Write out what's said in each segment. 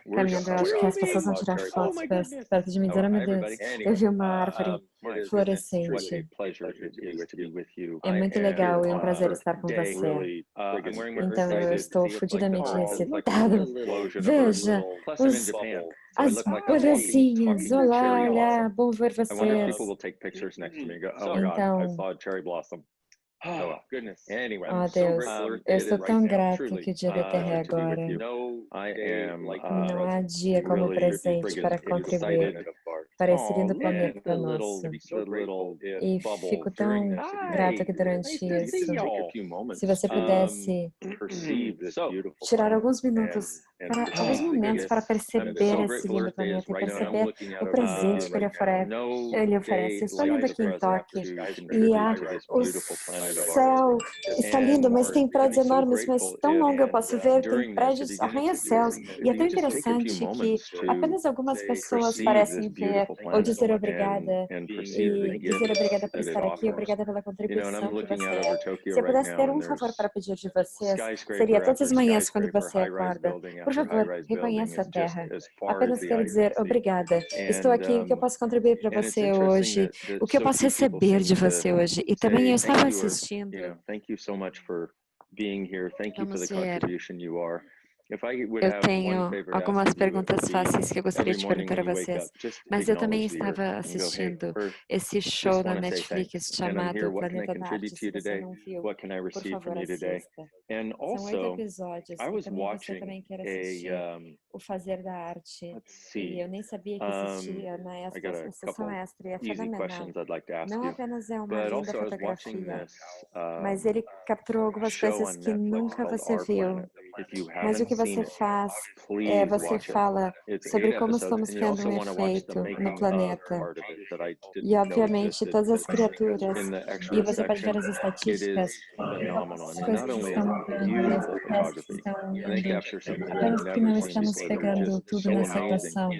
caminhando. Eu acho que as pessoas vão tirar fotos perto de mim, dizendo, oh meu Deus, eu vi uma árvore florescente. É muito legal e um prazer estar com você. Então eu estou fudidamente excitado. Veja, as bolhazinhas. Olá, olá, bom ver vocês. Então, oh Deus, eu estou tão grato que o dia da Terra é agora. Não há dia como presente para contribuir para esse lindo planeta nosso. E fico tão grato que durante isso, se você pudesse tirar alguns minutos, alguns momentos para perceber esse lindo planeta e perceber o presente que ele oferece. Eu estou olhando aqui em Tóquio e o céu está lindo, mas tem prédios enormes, mas tão longo eu posso ver, tem prédios arranha-céus. E é tão interessante que apenas algumas pessoas parecem ver ou dizer obrigada, e dizer obrigada por estar aqui, obrigada pela contribuição que você é. Se eu pudesse ter um favor para pedir de vocês, seria todas as manhãs quando você acorda, por favor, reconheça a Terra. Apenas quero dizer obrigada. Estou aqui, o que eu posso contribuir para você hoje, o que eu posso receber de você hoje. E também eu estava assistindo. Vamos ver. Eu tenho algumas perguntas fáceis que eu gostaria de perguntar a vocês, mas eu também estava assistindo esse show na Netflix chamado Planeta da Arte. Se você não viu, por favor, assista. São 8 episódios e também você também quer assistir o Fazer da Arte. E eu nem sabia que existia na sessão extra e é fenomenal. Não apenas é uma linda fotografia, mas ele capturou algumas coisas que nunca você viu. Mas o que você faz é você fala sobre como estamos criando um efeito no planeta. E, obviamente, todas as criaturas, e você pode ver as estatísticas, as coisas que estão mudando, as espécies que estão mudando, apenas porque não estamos pegando tudo nessa equação.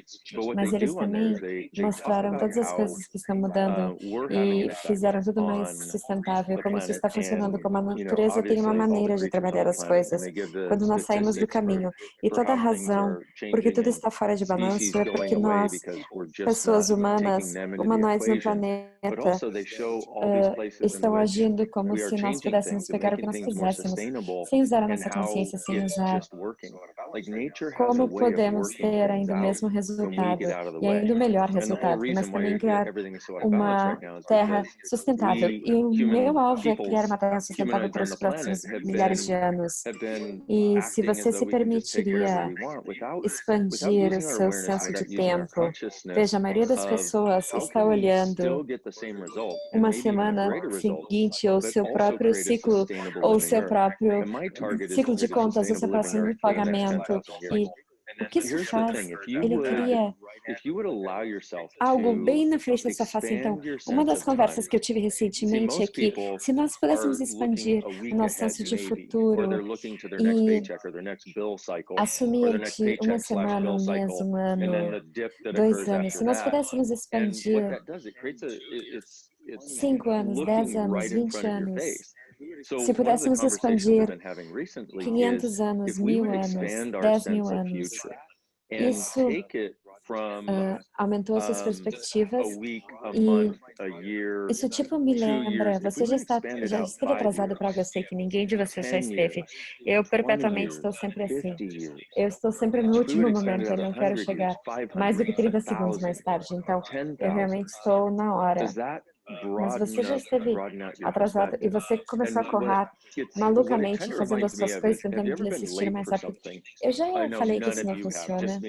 Mas eles também mostraram todas as coisas que estão mudando e fizeram tudo mais sustentável, como isso está funcionando, como a natureza tem uma maneira de trabalhar as coisas. Quando nós saímos do caminho. E toda a razão porque tudo está fora de balanço é porque nós, pessoas humanas, humanoides no planeta, estão agindo como se nós pudéssemos pegar o que nós quiséssemos, sem usar a nossa consciência, sem usar. Como podemos ter ainda o mesmo resultado e ainda o melhor resultado, mas também criar uma terra sustentável. E o meu alvo é criar uma terra sustentável para os próximos milhares de anos. E se você se permitiria expandir o seu senso de tempo, veja, a maioria das pessoas está olhando uma semana seguinte, ou seu próprio ciclo, ou seu próprio ciclo de contas, ou seu próximo pagamento. E o que isso faz? Ele cria algo bem na frente da sua face. Então, uma das conversas que eu tive recentemente é que se nós pudéssemos expandir o nosso senso de futuro e assumir que uma semana, um mês, um ano, 2 anos, se nós pudéssemos expandir 5 anos, 10 anos, 20 anos, se pudéssemos expandir 500 anos, 1000 anos, 10.000 anos, isso aumentou suas perspectivas e isso tipo me lembra, você já esteve atrasado para algo, eu sei que ninguém de vocês já esteve. Eu perpetuamente estou sempre assim. Eu estou sempre no último momento, eu não quero chegar mais do que 30 segundos mais tarde, então eu realmente estou na hora. Mas você já esteve atrasado e você começou a correr malucamente, fazendo as suas coisas, tentando assistir mais rápido. Eu já falei que isso não funciona.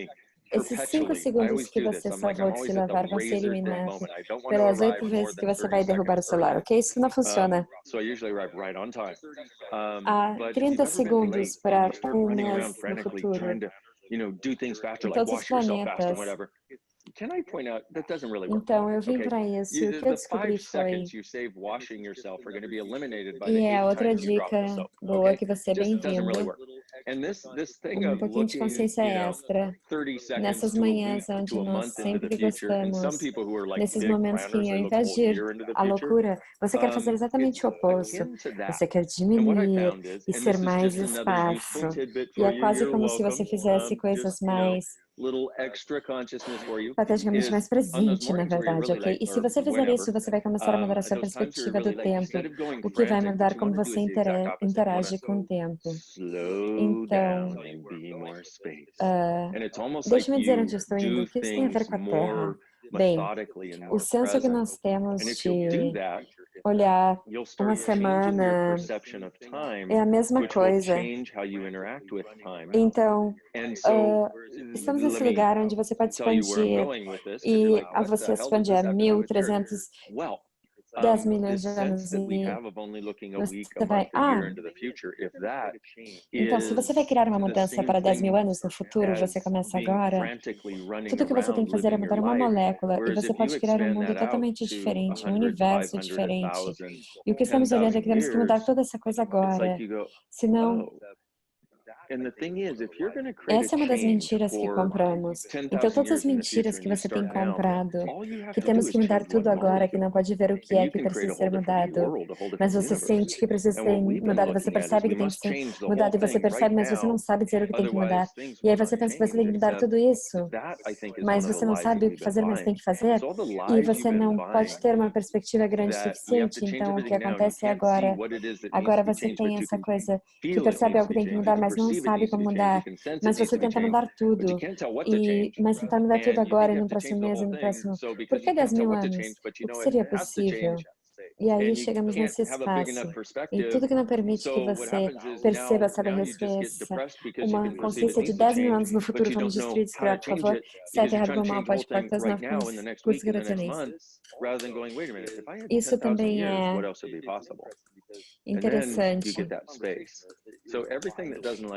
Esses 5 segundos que você salvou de se lavar vão ser eliminados pelas 8 vezes que você vai derrubar o celular, ok? Isso não funciona. Há 30 segundos para um mês no futuro, em todos os planetas. Então, eu vim para isso e o que eu descobri foi... E é outra dica boa que você é bem-vindo. um pouquinho de consciência extra nessas manhãs onde nós sempre gostamos, nesses momentos que, ao invés de ir à loucura, você quer fazer exatamente o oposto. Você quer diminuir e ser mais espaço. E é quase como se você fizesse coisas mais estrategicamente mais presente, na verdade, ok? E se você fizer isso, você vai começar a mudar a sua perspectiva do tempo, o que vai mudar como você interage com o tempo. Então, deixe-me dizer onde eu estou indo. O que isso tem a ver com a Terra? Bem, o senso que nós temos de olhar uma semana é a mesma coisa. Então, estamos nesse lugar onde você pode expandir e você expandir a 1.310 milhões de anos e você vai, então se você vai criar uma mudança para 10 mil anos no futuro, você começa agora, tudo que você tem que fazer é mudar uma molécula e você pode criar um mundo totalmente diferente, um universo diferente. E o que estamos olhando é que temos que mudar toda essa coisa agora, senão essa é uma das mentiras que compramos. Então, todas as mentiras que você tem comprado, que temos que mudar tudo agora, que não pode ver o que é que precisa ser mudado, mas você sente que precisa ser mudado, você percebe que tem que ser mudado, e você percebe, mas você não sabe dizer o que tem que mudar. E aí você pensa que você tem que mudar tudo isso, mas você não sabe o que fazer, mas tem que fazer, e você não pode ter uma perspectiva grande o suficiente. Então, o que acontece é agora você tem essa coisa que percebe algo que tem que mudar, mas não sabe como mudar, mas você tenta mudar tudo, mas tentar mudar tudo agora, e no próximo mês, e no próximo... Por que 10 mil anos? O que seria possível? E aí chegamos nesse espaço, e tudo que não permite que você perceba, sabe, uma consciência de 10 mil anos no futuro. Vamos destruir, descriar, por favor. Sete, errado, bom, mal, pode, as 9 cursos geracionais. Isso também é interessante.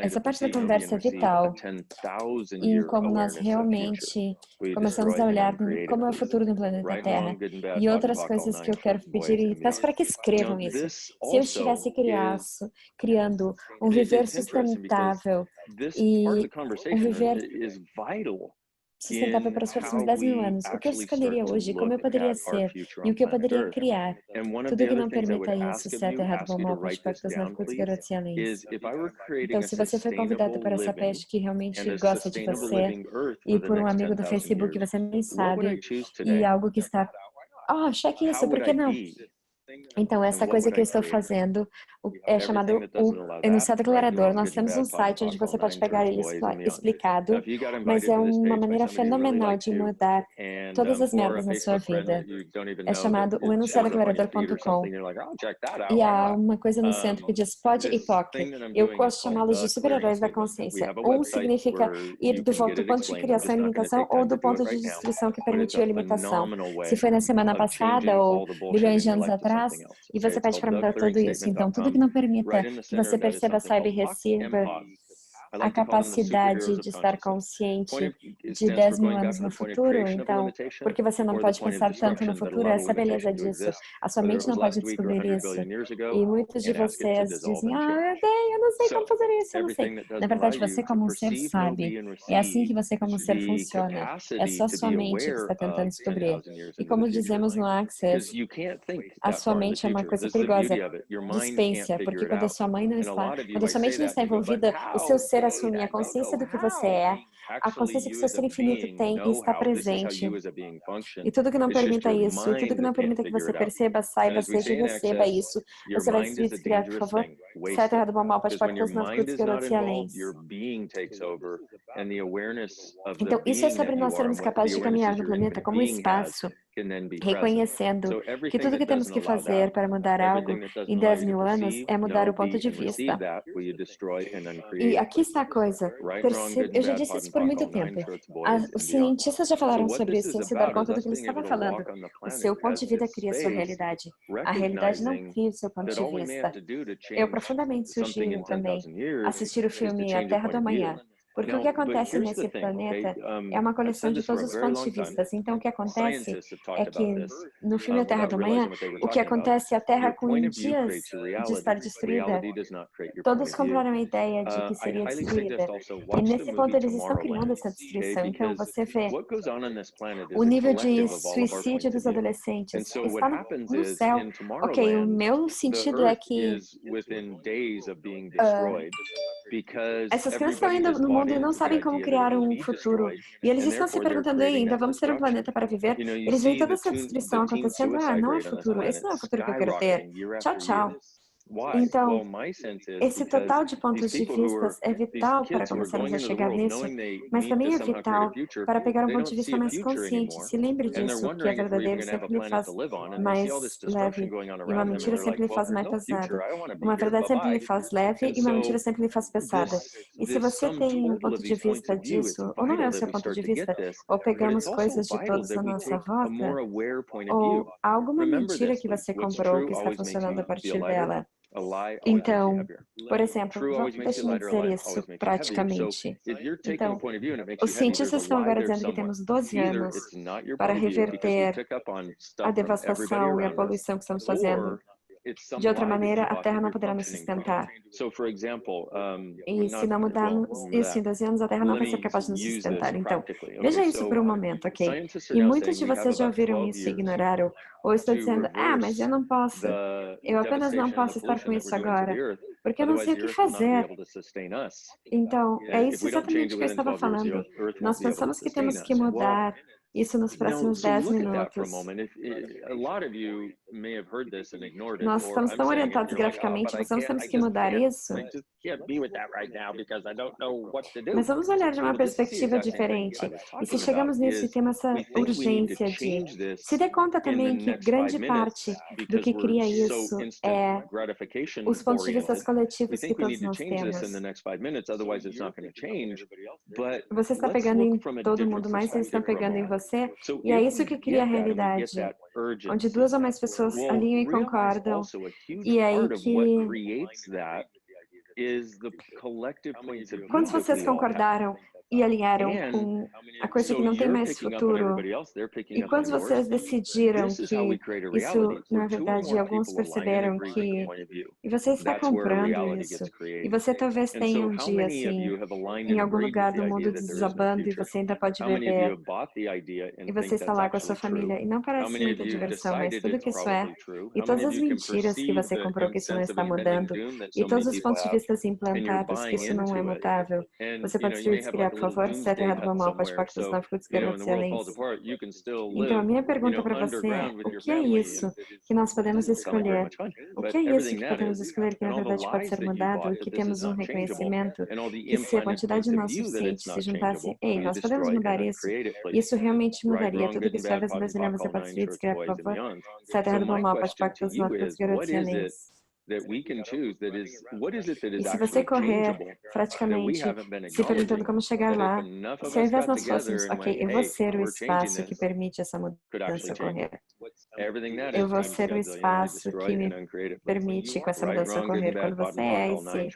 Essa parte da conversa é vital em como nós realmente começamos a olhar como é o futuro do planeta Terra. E outras coisas que eu quero pedir, e peço para que escrevam isso. Se eu estivesse criando um viver sustentável e um viver sustentável para os próximos 10 mil anos, o que eu escolheria hoje, como eu poderia ser e o que eu poderia criar. Tudo que não permita isso, certo, errado, bom, mal, pode, as 9 curtos, garotos e aléns. Então, se você foi convidado para essa peste que realmente gosta de você, e por um amigo do Facebook você nem sabe, e algo que está... cheque isso, por que não? Então, essa coisa que eu estou fazendo é chamado o enunciado declarador. Nós temos um site onde você pode pegar ele explicado, mas é uma maneira fenomenal de mudar todas as merdas na sua vida. É chamado o enunciadodeclarador.com. E há uma coisa no centro que diz pode e pode. Eu gosto de chamá-los de super-heróis da consciência. Um significa ir do ponto de criação e limitação ou do ponto de destruição que permitiu a limitação. Se foi na semana passada ou bilhões de anos atrás, e você pede para mudar tudo isso. Então, tudo que não permita que você perceba, saiba e receba a capacidade de estar consciente de 10 mil anos no futuro. Então, porque você não pode pensar tanto no futuro, essa é a beleza disso. A sua mente não pode descobrir isso. E muitos de vocês dizem, eu não sei como fazer isso, eu não sei. Na verdade, você como um ser sabe. É assim que você como um ser funciona. É só sua mente que está tentando descobrir. E como dizemos no Access, a sua mente é uma coisa perigosa. Dispensa, porque quando a sua mente não está envolvida, o seu ser assume a consciência do que você é, a consciência que seu ser infinito tem e está presente. E tudo que não permita isso, tudo que não permita que você perceba, saiba, seja e receba isso, você vai destruir, descriar, por favor. Certo, errado, bom, mal, pode, não curtos, garotos e aléns. Então, isso é sobre nós sermos capazes de caminhar no planeta como espaço, reconhecendo que tudo que temos que fazer para mudar algo em 10 mil anos é mudar o ponto de vista. E aqui está a coisa, eu já disse isso por muito tempo, os cientistas já falaram sobre isso sem se dar conta do que eles estavam falando. O seu ponto de vista cria a sua realidade. A realidade não cria o seu ponto de vista. Eu profundamente sugiro também assistir o filme A Terra do Amanhã. Porque o que acontece nesse planeta é uma coleção de todos os pontos de vista. Então, o que acontece é que, no filme A Terra do Amanhã, o que acontece é a Terra com dias de estar destruída. Todos compraram a ideia de que seria destruída. E, nesse ponto, eles estão criando essa destruição. Então, você vê o nível de suicídio dos adolescentes está no céu. Ok, o meu sentido é que essas crianças estão indo no mundo e não sabem como criar um futuro. E eles estão se perguntando ainda, vamos ter um planeta para viver? Eles veem toda essa destruição acontecendo. Ah, não é futuro. Esse não é o futuro que eu quero ter. Tchau, tchau. Então, esse total de pontos de vista é vital para começarmos a chegar nisso, mas também é vital para pegar um ponto de vista mais consciente. Se lembre disso, que é verdadeiro sempre lhe faz mais leve e uma mentira sempre lhe faz mais pesado. Uma verdade sempre lhe faz leve e uma mentira sempre lhe faz pesada. E se você tem um ponto de vista disso, ou não é o seu ponto de vista, ou pegamos coisas de todos à nossa volta, ou alguma mentira que você comprou que está funcionando a partir dela. Então, por exemplo, deixe-me dizer isso praticamente. Então, os cientistas estão agora dizendo que temos 12 anos para reverter a devastação e a poluição que estamos fazendo. De outra maneira, a Terra não poderá nos sustentar. E se não mudarmos isso em 12 anos, a Terra não vai ser capaz de nos sustentar. Então, veja isso por um momento, ok? E muitos de vocês já ouviram isso e ignoraram, ou estão dizendo, ah, mas eu não posso. Eu apenas não posso estar com isso agora, porque eu não sei o que fazer. Então, é isso exatamente que eu estava falando. Nós pensamos que temos que mudar isso nos próximos 10 minutos. Nós estamos tão orientados graficamente, nós temos que mudar isso. Mas vamos olhar de uma perspectiva diferente. E se chegamos nisso e temos essa urgência de... Se dê conta também que grande parte do que cria isso é os pontos de vista coletivos que todos nós temos. Você está pegando em todo mundo, mas eles estão pegando em você. E é isso que cria a realidade, onde duas ou mais pessoas alinham e concordam. E é aí que... Quando vocês concordaram e alinharam com a coisa que não tem mais futuro, e quando vocês decidiram que isso, na verdade, alguns perceberam que... E você está comprando isso. E você talvez tenha um dia, assim, em algum lugar do mundo desabando e você ainda pode beber. E você está lá com a sua família. E não parece muita diversão, mas tudo que isso é. E todas as mentiras que você comprou que isso não está mudando. E todos os pontos de vista implantados que isso não é mutável. Você pode destruir e descriar, por favor? Se é terra do mal, pode pacto dos náufragos, garotos excelentes. Então, a minha pergunta para você é, o que é isso que nós podemos escolher? O que é isso que podemos escolher que, na verdade, pode ser mudado e que temos um reconhecimento que se a quantidade não suficiente se juntasse, ei, nós podemos mudar isso realmente mudaria tudo que isso é brasileiro, você pode destruir e descriar, por favor? Se é terra do mal, pode pacto dos náufragos, garotos excelentes. E se você correr, praticamente, se perguntando como chegar lá, se ao invés nós fôssemos, ok, eu vou ser o espaço que permite essa mudança ocorrer. Eu vou ser o espaço que me permite com essa mudança ocorrer. Quando você é esse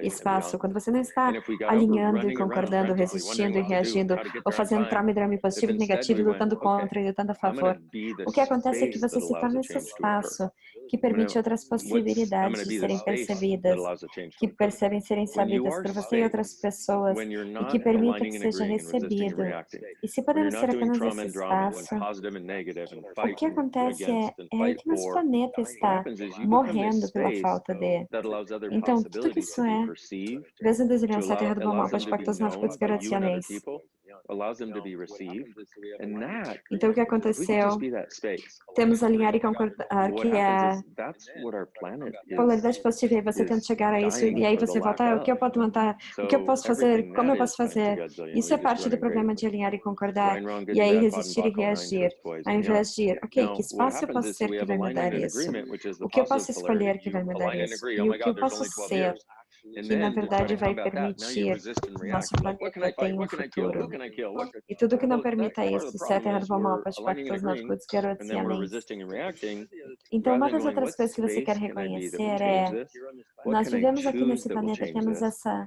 espaço, quando você não está alinhando e concordando, resistindo e reagindo, ou fazendo trauma e drama positivo e negativo, lutando contra e lutando a favor, o que acontece é que você se torna esse espaço que permite outras possibilidades de serem percebidas, que percebem serem sabidas por você e outras pessoas, e que permita que seja recebido. E se podemos ser apenas esse espaço, o que acontece é aí que nosso planeta está morrendo pela falta de... Então, tudo que isso é, vezes desenhar a terra do bom mal, pode pactos náufragos geracionais. Então, o que aconteceu? Temos alinhar e concordar, que é polaridade positiva, e você tenta chegar a isso, e aí você volta, o que eu posso montar, o que eu posso fazer, como eu posso fazer? Isso é parte do programa de alinhar e concordar, e aí resistir e reagir, ao invés de ir, ok, que espaço eu posso ser que vai mudar isso? O que eu posso escolher que vai mudar isso? E o que eu posso ser que na verdade vai permitir que o nosso planeta tenha um futuro. E tudo que não permita isso, se é terra do bom mal, pode factos, not goods, garotos e anéis. Então, uma das outras coisas que você quer reconhecer é: nós vivemos aqui nesse planeta, temos essa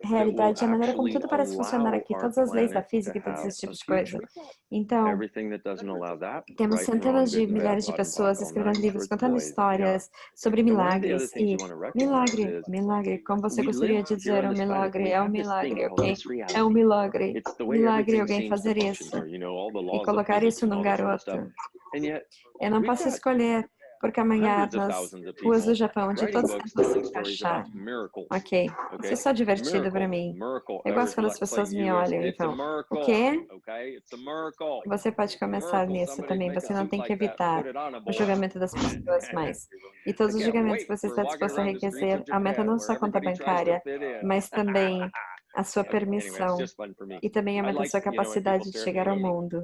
realidade, a maneira como tudo parece funcionar aqui, todas as leis da física e todos esses tipos de coisa. Então, temos centenas de milhares de pessoas escrevendo livros, contando histórias sobre milagres e milagre, como você gostaria de dizer, um milagre, é um milagre, ok? É um milagre, milagre alguém fazer isso e colocar isso num garoto. Eu não posso escolher por caminhar nas ruas do Japão, onde todos tentam se encaixar. Ok, isso é só divertido para mim. Eu gosto quando as pessoas me olham, então, o quê? Você pode começar nisso também, você não tem que evitar o julgamento das pessoas mais. E todos os julgamentos que você está disposto a requecer aumenta não só a conta bancária, mas também a sua permissão e também aumenta a sua capacidade de chegar ao mundo.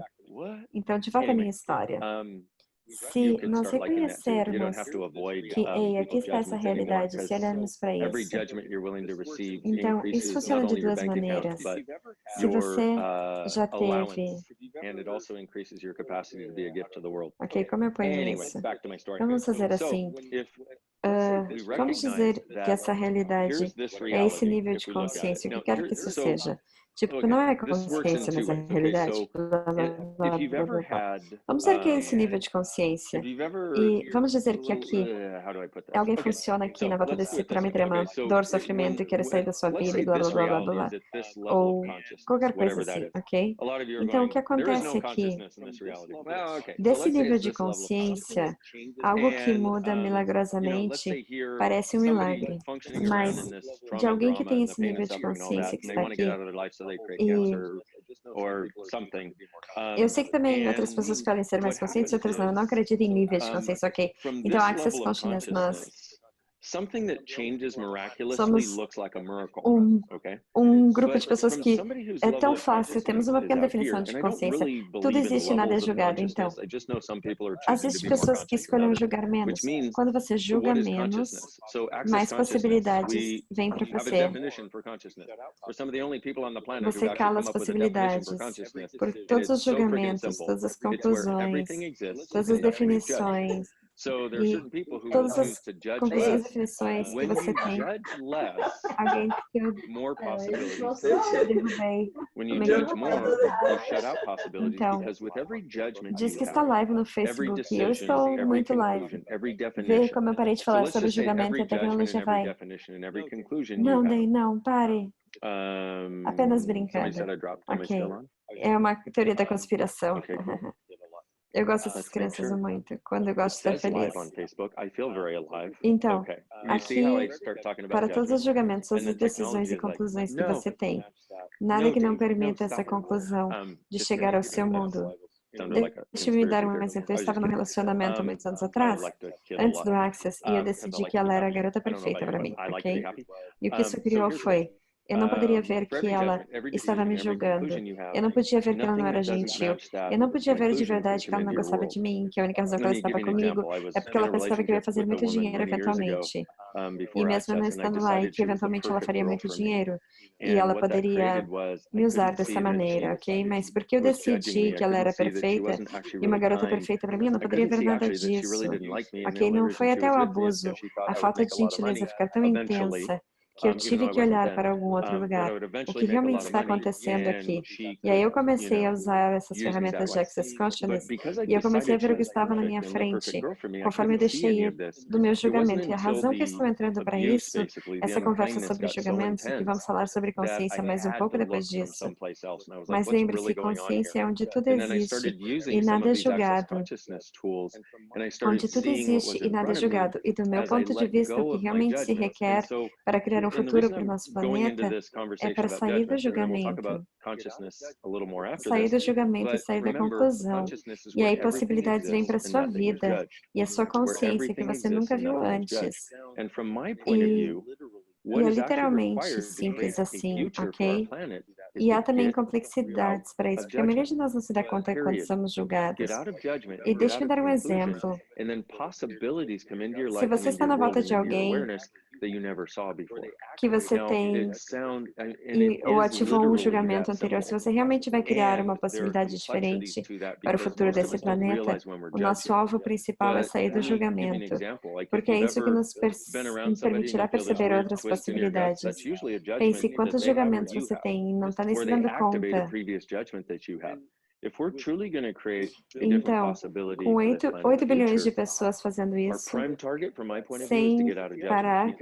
Então, de volta à minha história. Se nós reconhecermos que, ei, aqui está essa realidade, se olharmos para isso, então isso funciona de duas maneiras. Se você já teve... Ok, como eu ponho isso? Vamos fazer assim. Vamos dizer que essa realidade é esse nível de consciência, o que quer que isso seja. Tipo, não é consciência, mas é realidade. Blá, blá, blá, blá, blá, blá. Vamos dizer que é esse nível de consciência. E vamos dizer que aqui alguém funciona aqui na volta desse trama-drama, dor, sofrimento e querer sair da sua vida e blá, blá, blá, blá, blá. Ou qualquer coisa assim, ok? Então, o que acontece aqui, desse nível de consciência, algo que muda milagrosamente parece um milagre, mas de alguém que tem esse nível de consciência que está aqui, e eu sei que também outras pessoas podem ser mais conscientes, outras não. Eu não acredito em níveis de consciência, ok? Então, Access Consciousness, nós somos um grupo de pessoas que é tão fácil, temos uma pequena definição de consciência. Tudo existe, nada é julgado. Então, existem pessoas que escolhem julgar menos. Quando você julga menos, mais possibilidades vêm para você. Você cala as possibilidades por todos os julgamentos, todas as conclusões, todas as definições. E todas as conclusões e definições que você tem. Alguém que eu derrubei o microfone. Então, diz que está live no Facebook. Eu estou muito live. Vê como eu parei de falar sobre julgamento e a tecnologia vai. Não, Day, não, pare. Apenas brincando. Ok. É uma teoria da conspiração. Eu gosto dessas crianças muito, quando eu gosto de estar feliz. Então, aqui, para todos os julgamentos, todas as decisões e conclusões que você tem, nada que não permita essa conclusão de chegar ao seu mundo. Deixe-me dar um exemplo. Eu estava num relacionamento há muitos anos atrás, antes do Access, e eu decidi que ela era a garota perfeita para mim, ok? E o que isso criou foi: eu não poderia ver que ela estava me julgando. Eu não podia ver que ela não era gentil. Eu não podia ver de verdade que ela não gostava de mim, que a única razão que ela estava comigo é porque ela pensava que eu ia fazer muito dinheiro eventualmente. E mesmo não estando lá, e que eventualmente ela faria muito dinheiro, e ela poderia me usar dessa maneira, ok? Mas porque eu decidi que ela era perfeita, e uma garota perfeita para mim, eu não poderia ver nada disso, ok? Não foi até o abuso, a falta de gentileza ficar tão intensa, que eu tive que olhar para algum outro lugar. O que realmente está acontecendo aqui? E aí eu comecei a usar essas ferramentas de Access Consciousness e eu comecei a ver o que estava na minha frente, conforme eu deixei ir do meu julgamento. E a razão que eu estou entrando para isso, essa conversa sobre julgamentos, que vamos falar sobre consciência mais um pouco depois disso. Mas lembre-se, consciência é onde tudo existe e nada é julgado. Onde tudo existe e nada é julgado. E do meu ponto de vista, o que realmente se requer para criar um futuro para o nosso planeta é para sair do julgamento. Sair do julgamento e sair da conclusão. E aí possibilidades vêm para a sua vida e a sua consciência que você nunca viu antes. E é literalmente simples assim, ok? E há também complexidades para isso, porque a maioria de nós não se dá conta quando somos julgados. E deixe-me dar um exemplo. Se você está na volta de alguém que você tem ou ativou um julgamento anterior. Se você realmente vai criar uma possibilidade diferente para o futuro desse planeta, o nosso alvo principal é sair do julgamento, porque é isso que nos permitirá perceber outras possibilidades. Pense quantos julgamentos você tem e não está nem se dando conta. Então, com 8 bilhões de pessoas fazendo isso, sem parar,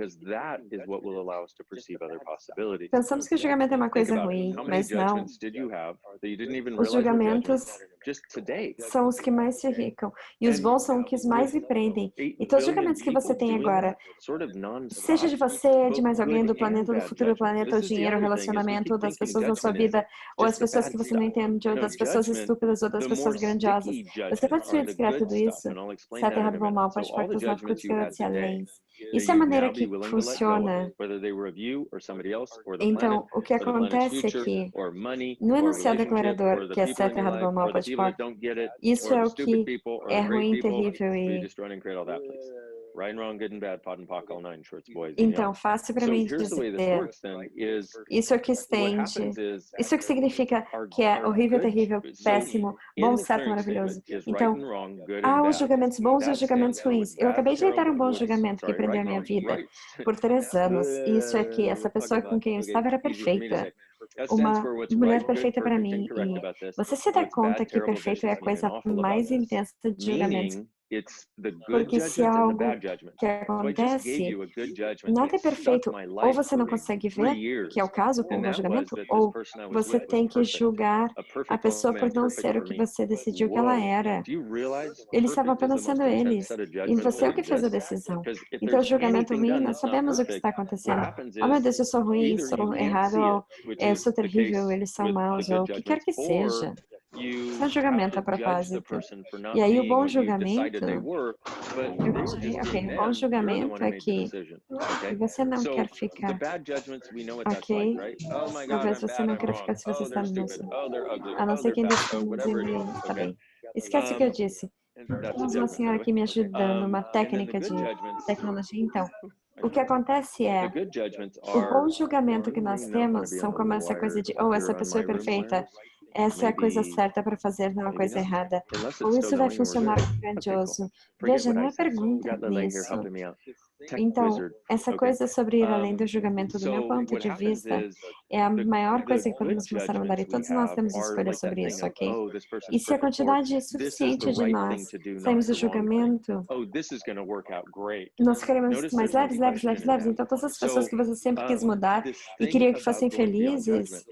pensamos que o julgamento é uma coisa ruim, mas não. Os julgamentos são os que mais te irritam, e os bons são os que mais lhe prendem. E todos os julgamentos que você tem agora, seja de você, de mais alguém, do planeta, do futuro do planeta, o dinheiro, o relacionamento, ou das pessoas na sua vida, ou as pessoas que você não entende, ou das pessoas estúpidas, ou das pessoas grandiosas. Você pode ser descrever tudo isso? Certo, errado, bom, mal, pode, factos, não, curtos, e além. Isso é a maneira que funciona. Então, o que acontece é que, no enunciado declarador, que é certo, errado, bom, mal, pode, isso é o que é ruim, terrível e... Então, fácil para mim dizer, isso é o que estende, isso é o que significa que é horrível, terrível, péssimo, bom, certo, maravilhoso. Então, há os julgamentos bons e os julgamentos ruins. Eu acabei de dar um bom julgamento que prendeu a minha vida por 3 anos, e isso é que essa pessoa com quem eu estava era perfeita. Uma mulher perfeita para mim, e você se dá conta que perfeito é a coisa mais intensa de julgamentos. Porque se há algo que acontece, nada é perfeito. Ou você não consegue ver, que é o caso com o bom julgamento, ou você tem que julgar a pessoa por não ser o que você decidiu que ela era. Eles estavam apenas sendo eles, e você é o que fez a decisão. Então, o julgamento ruim, nós sabemos o que está acontecendo. Oh, meu Deus, eu sou ruim, sou errado, ou eu sou terrível, eles são maus, ou o que quer que seja. Isso é um julgamento a propósito. E aí o bom julgamento, o bom julgamento é que você não quer ficar, ok? Talvez você não queira ficar se você está no nosso, a não ser que ainda estamos indo, está bem. Esquece o que eu disse. Temos uma senhora aqui me ajudando, uma técnica de tecnologia. Então, o que acontece é, o bom julgamento que nós temos são como essa coisa de, oh, essa pessoa é perfeita, essa é a coisa certa para fazer, não a coisa errada. Ou isso vai funcionar grandioso. Veja, não é pergunta nisso. Então, essa coisa sobre ir além do julgamento, do meu ponto de vista, é a maior coisa que podemos começar a mudar, e todos nós temos escolha sobre isso, ok? E se a quantidade é suficiente de nós saímos do julgamento, nós queremos mais leves, leves, leves, leves. Então, todas as pessoas que você sempre quis mudar e queria que fossem felizes,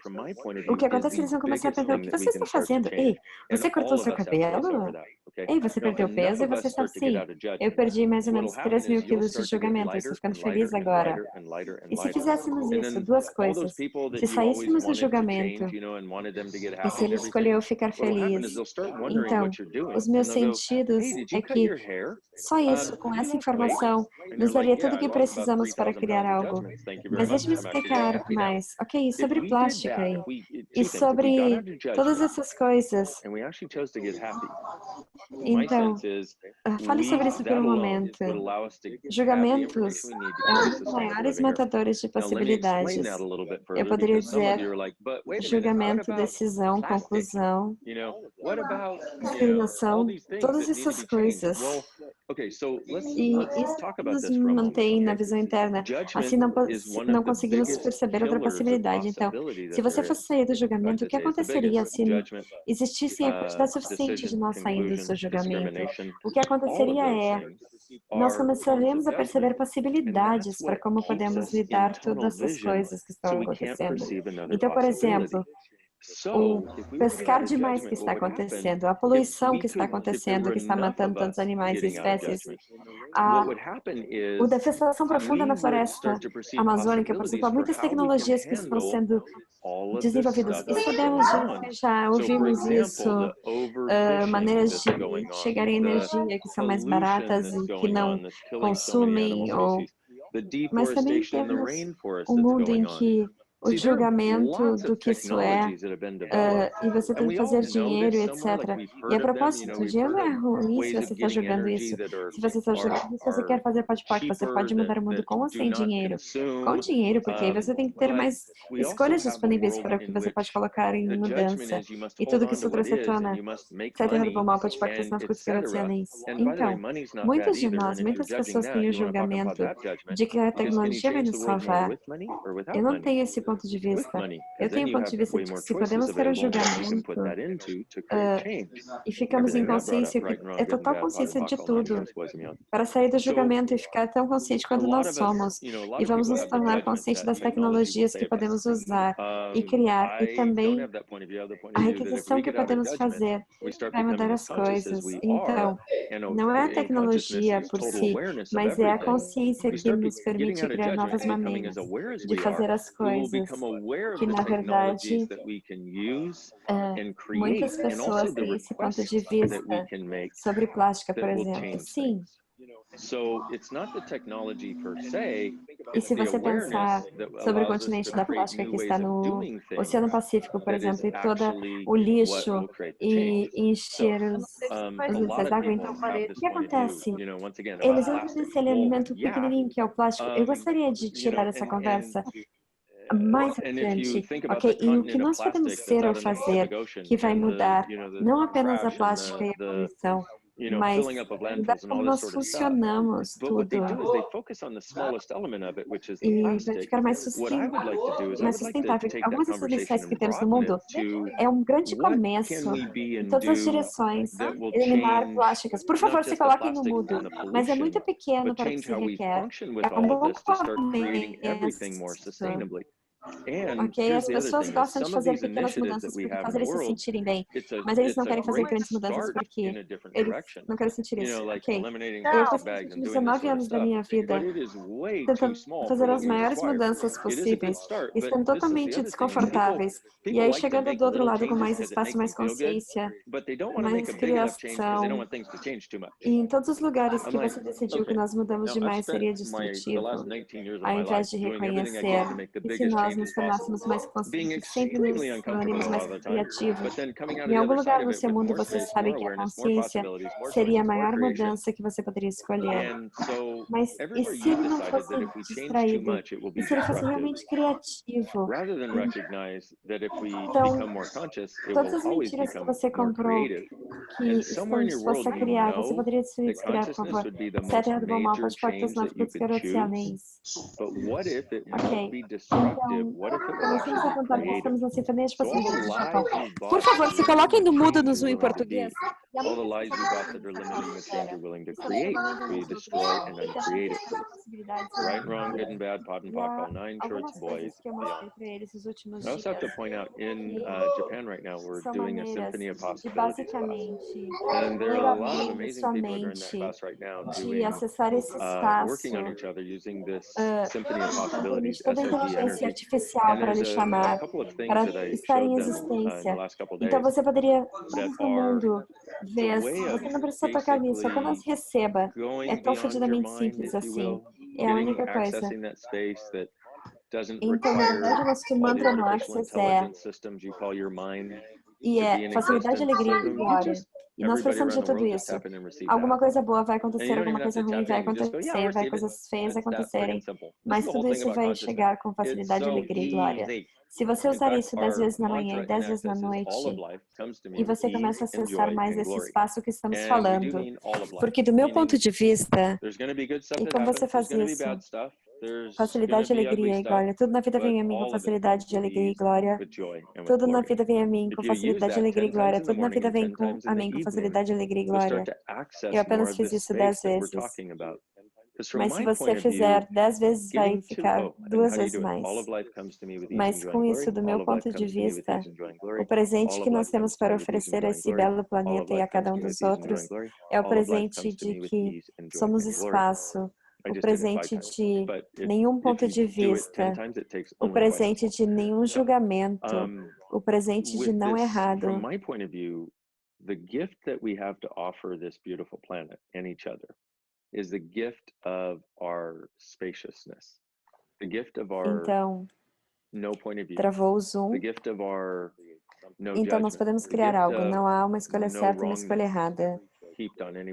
o que acontece é que eles vão começar a perguntar, o que você está fazendo? Ei, você cortou seu cabelo? Ei, você perdeu peso e você está assim. Eu perdi mais ou menos 3 mil quilos de julgamento, eu estou ficando feliz agora. E se fizéssemos isso, 2 coisas. Se saíssemos do julgamento e se ele escolheu ficar feliz, então, os meus sentidos é que só isso, com essa informação, nos daria tudo o que precisamos para criar algo. Mas deixe-me explicar mais. Ok, e sobre plástica aí? E sobre todas essas coisas. Então, fale sobre isso por um momento. Julgamentos é um dos maiores matadores de possibilidades. Eu poderia dizer julgamento, decisão, conclusão, discriminação, todas essas coisas. E isso nos mantém na visão interna. Assim não conseguimos perceber outra possibilidade. Então, se você fosse sair do julgamento, o que aconteceria se existisse a quantidade suficiente de nós saindo do julgamento? O que aconteceria é, nós começaríamos a perceber possibilidades para como podemos lidar todas essas coisas que estão acontecendo. Então, por exemplo, o pescar demais que está acontecendo, a poluição que está acontecendo, que está matando tantos animais e espécies, a devastação profunda na floresta amazônica, por exemplo, há muitas tecnologias que estão sendo desenvolvidas. Isso podemos dizer, já ouvimos isso, maneiras de chegar em energia que são mais baratas e que não consumem, mas também temos um mundo em que o julgamento do que isso é, e você tem que fazer dinheiro, etc. E a propósito, dinheiro não é ruim se você está julgando isso. Se você está julgando isso, você quer fazer pode, você pode mudar o mundo com ou sem dinheiro. Com dinheiro, porque aí você tem que ter mais escolhas disponíveis para o que você pode colocar em mudança. E tudo que isso trouxe à tona. Certo, errado, bom, mal, pode, pacto, então, muitos de nós, muitas pessoas têm o julgamento de que a tecnologia vai nos salvar. Eu não tenho esse ponto de vista. Eu tenho o ponto de vista de que se podemos ter o julgamento e ficamos em consciência, que é total consciência de tudo, para sair do julgamento e ficar tão consciente quanto nós somos, e vamos nos tornar conscientes das tecnologias que podemos usar e criar, e também a requisição que podemos fazer vai mudar as coisas. Então, não é a tecnologia por si, mas é a consciência que nos permite criar novas maneiras de fazer as coisas, que na verdade muitas pessoas têm esse ponto de vista sobre plástica, por exemplo. Sim. E se você pensar sobre o continente da plástica que está no Oceano Pacífico, por exemplo, e todo o lixo e encher os lençóis d'água, então o que acontece? Eles entram nesse elemento pequenininho que é o plástico. Eu gostaria de tirar essa conversa mais adiante, ok? E o que nós podemos ser ou fazer que vai mudar não apenas a plástica e a poluição, mas mudar como nós funcionamos, tudo. E vai ficar mais sustentável. Algumas dessas lições que temos no mundo é um grande começo em todas as direções. Eliminar plásticas. Por favor, se coloquem no mudo. Mas é muito pequeno para o que se requer. É um bom começo. Ok, as pessoas gostam de fazer pequenas mudanças porque faz eles se sentirem bem, mas eles não querem fazer grandes mudanças porque eles não querem sentir isso. Ok, eu passei os últimos 19 anos da minha vida tentando fazer as maiores mudanças possíveis, estando totalmente desconfortáveis, e aí chegando do outro lado com mais espaço, mais consciência, mais criação, e em todos os lugares que você decidiu que nós mudamos demais seria destrutivo, ao invés de reconhecer. E se nós nos tornássemos mais conscientes, sempre nos tornaríamos mais criativos. Em algum lugar no seu mundo você sabe que a consciência seria a maior mudança que você poderia escolher. Mas e se ele não fosse distraído? E se ele fosse realmente criativo? Então, todas as mentiras que você comprou, que estão dispostos a criar, você poderia decidir criar, por favor. Certo, errado, bom, mal, pode, pacto, ok. Então, começamos a contar que estamos na Sinfonia de Possibilidades do Japão. Por favor, se coloquem no mudo no Zoom em português. Algumas coisas que eu mostrei para eles nos últimos dias são maneiras de basicamente ler sua mente, de acessar esse espaço, permite toda a inteligência artificial para lhe chamar, para estar em existência. Então você poderia, no mundo, ver, você não precisa tocar nisso, apenas receba. É tão fodidamente simples assim. É a única coisa. Então, na verdade, o nosso mantra no Access facilidade, alegria e glória. E nós precisamos de tudo isso. Alguma coisa boa vai acontecer, alguma coisa ruim vai acontecer, coisas feias acontecerem, mas tudo isso vai chegar com facilidade, alegria e glória. Se você usar isso 10 vezes na manhã e 10 vezes na noite, e você começa a acessar mais esse espaço que estamos falando, porque do meu ponto de vista, e como você faz isso? Facilidade, alegria e glória. Tudo na vida vem a mim com facilidade, alegria e glória. Tudo na vida vem a mim com facilidade, alegria e glória. Tudo na vida vem a mim com facilidade, alegria e glória. Eu apenas fiz isso 10 vezes. Mas se você fizer 10 vezes, vai ficar 2 vezes mais. Mas com isso, do meu ponto de vista, o presente que nós temos para oferecer a esse belo planeta e a cada um dos outros é o presente de que somos espaço, o presente de nenhum ponto de vista, o presente de nenhum julgamento, o presente de não errado. The gift that we have to offer this beautiful planet and each other is the gift of our spaciousness, the gift of our Travou o Zoom. Então, nós podemos criar algo. Não há uma escolha certa e uma escolha errada.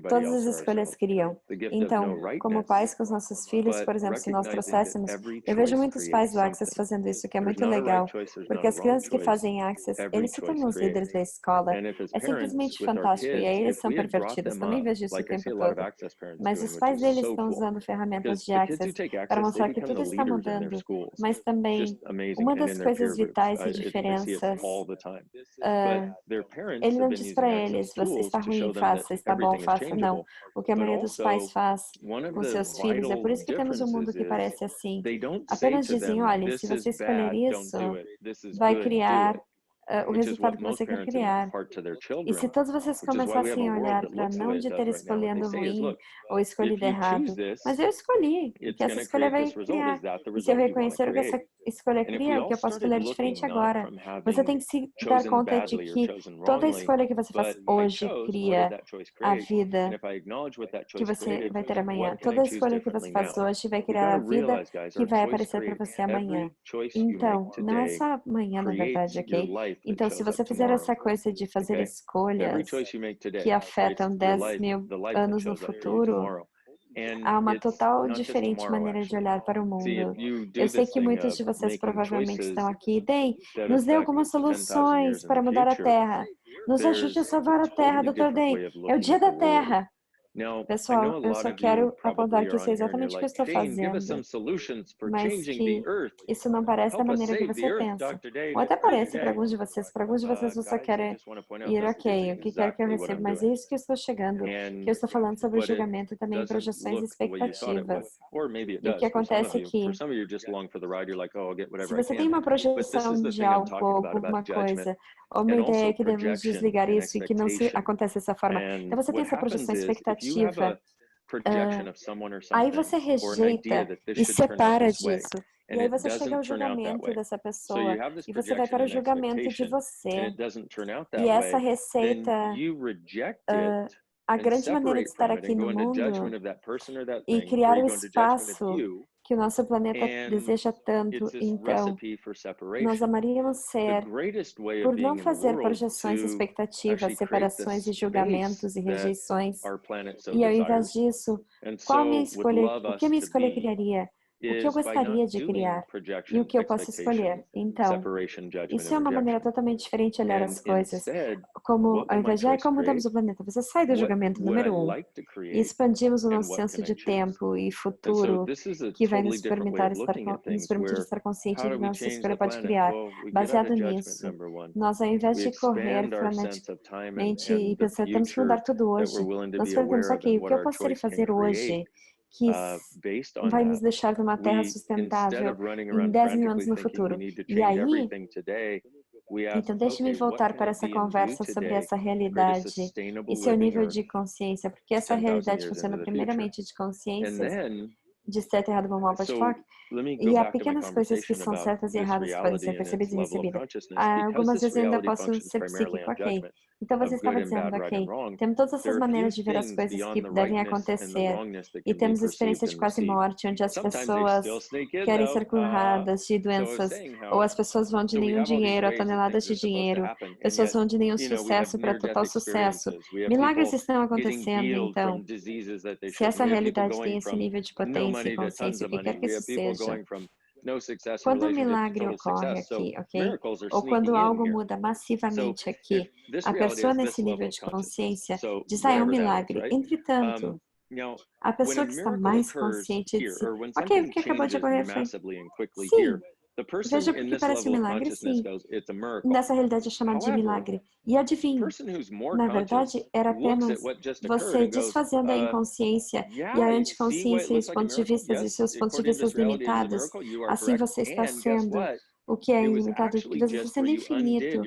Todas as escolhas criam. Então, como pais com os nossos filhos, por exemplo, se nós trouxéssemos... Eu vejo muitos pais do Access fazendo isso, que é muito legal, porque as crianças que fazem Access, eles se tornam os líderes da escola. É simplesmente fantástico. E aí eles são pervertidos. Também vejo isso o tempo todo. Mas os pais deles estão usando ferramentas de Access para mostrar que tudo está mudando. Mas também, uma das coisas vitais e diferenças... ele não diz para eles, você está ruim, faça, está bom, faça. Não. O que a maioria dos pais faz com seus filhos, é por isso que temos um mundo que parece assim. Apenas dizem, olha, se você escolher isso, vai criar o resultado que você quer criar. E se todos vocês começassem a olhar para não de ter escolhendo ruim ou escolhido errado, mas eu escolhi, o que essa escolha vai criar. E se eu reconhecer o que essa escolha cria, o que eu posso escolher diferente agora. Você tem que se dar conta de que toda escolha que você faz hoje cria a vida que você vai ter amanhã. Toda escolha que você faz hoje vai criar a vida que vai aparecer para você amanhã. Então, não é só amanhã, na verdade, ok? Então, se você fizer essa coisa de fazer escolhas que afetam 10 mil anos no futuro, há uma total diferente maneira de olhar para o mundo. Eu sei que muitos de vocês provavelmente estão aqui. Nos dê algumas soluções para mudar a Terra. Nos ajude a salvar a Terra, Dr. Den. É o dia da Terra. Pessoal, eu só quero apontar que isso é exatamente o que eu estou fazendo, mas que isso não parece da maneira que você pensa. Ou até parece para alguns de vocês. Para alguns de vocês, você só quer ir, ok, o que quer que eu receba, mas é isso que eu estou chegando, que eu estou falando sobre julgamento e também projeções e expectativas. E o que acontece é que, se você tem uma projeção de algo ou alguma coisa, ou uma ideia que devemos desligar isso e que não se acontece dessa forma, então você tem essa projeção expectativa, aí você rejeita e separa disso. E aí você chega ao julgamento dessa pessoa e você vai para o julgamento de você. E essa receita, a grande maneira de estar aqui no mundo e criar o espaço que o nosso planeta deseja tanto, então, nós amaríamos ser, por não fazer projeções, expectativas, separações e julgamentos e rejeições, e ao invés disso, qual a minha escolha, o que a minha escolha criaria? O que eu gostaria de criar e o que eu posso escolher. Então, isso é uma maneira totalmente diferente de olhar as coisas. Como, ao invés de, como mudamos o planeta? Você sai do julgamento número 1 e expandimos o nosso senso de tempo e futuro que vai nos permitir estar consciente de que nossa escolha pode criar. Baseado nisso, nós, ao invés de correr freneticamente e pensar, temos que mudar tudo hoje, nós perguntamos, ok, o que eu posso fazer hoje que vai nos deixar numa terra sustentável em 10 mil anos no futuro. E aí, então deixe-me voltar para essa conversa sobre essa realidade e seu nível de consciência, porque essa realidade funciona primeiramente de consciências, de certo, errado, bom, mal, pode, foco, e há pequenas coisas que são certas e erradas que podem ser percebidas e recebidas. Algumas vezes eu ainda posso ser psíquico, ok. Então você estava dizendo, ok, temos todas essas maneiras de ver as coisas que devem acontecer e temos experiência de quase morte, onde as pessoas querem ser curadas de doenças, ou as pessoas vão de nenhum dinheiro a toneladas de dinheiro, pessoas vão de nenhum sucesso para total sucesso. Milagres estão acontecendo, então, se essa realidade tem esse nível de potência e consciência, o que quer que isso seja, quando um milagre ocorre aqui, ok? Ou quando algo muda massivamente aqui, a pessoa nesse nível de consciência diz, é um milagre. Entretanto, a pessoa que está mais consciente diz, ok, o que acabou de ocorrer foi, sim, veja porque parece um milagre, sim. Nessa realidade é chamado de milagre. E adivinhe, na verdade, era apenas você desfazendo a inconsciência e a anticonsciência e os pontos de vista e seus pontos de vista limitados. Assim você está sendo o que é ilimitado, que você está sendo infinito.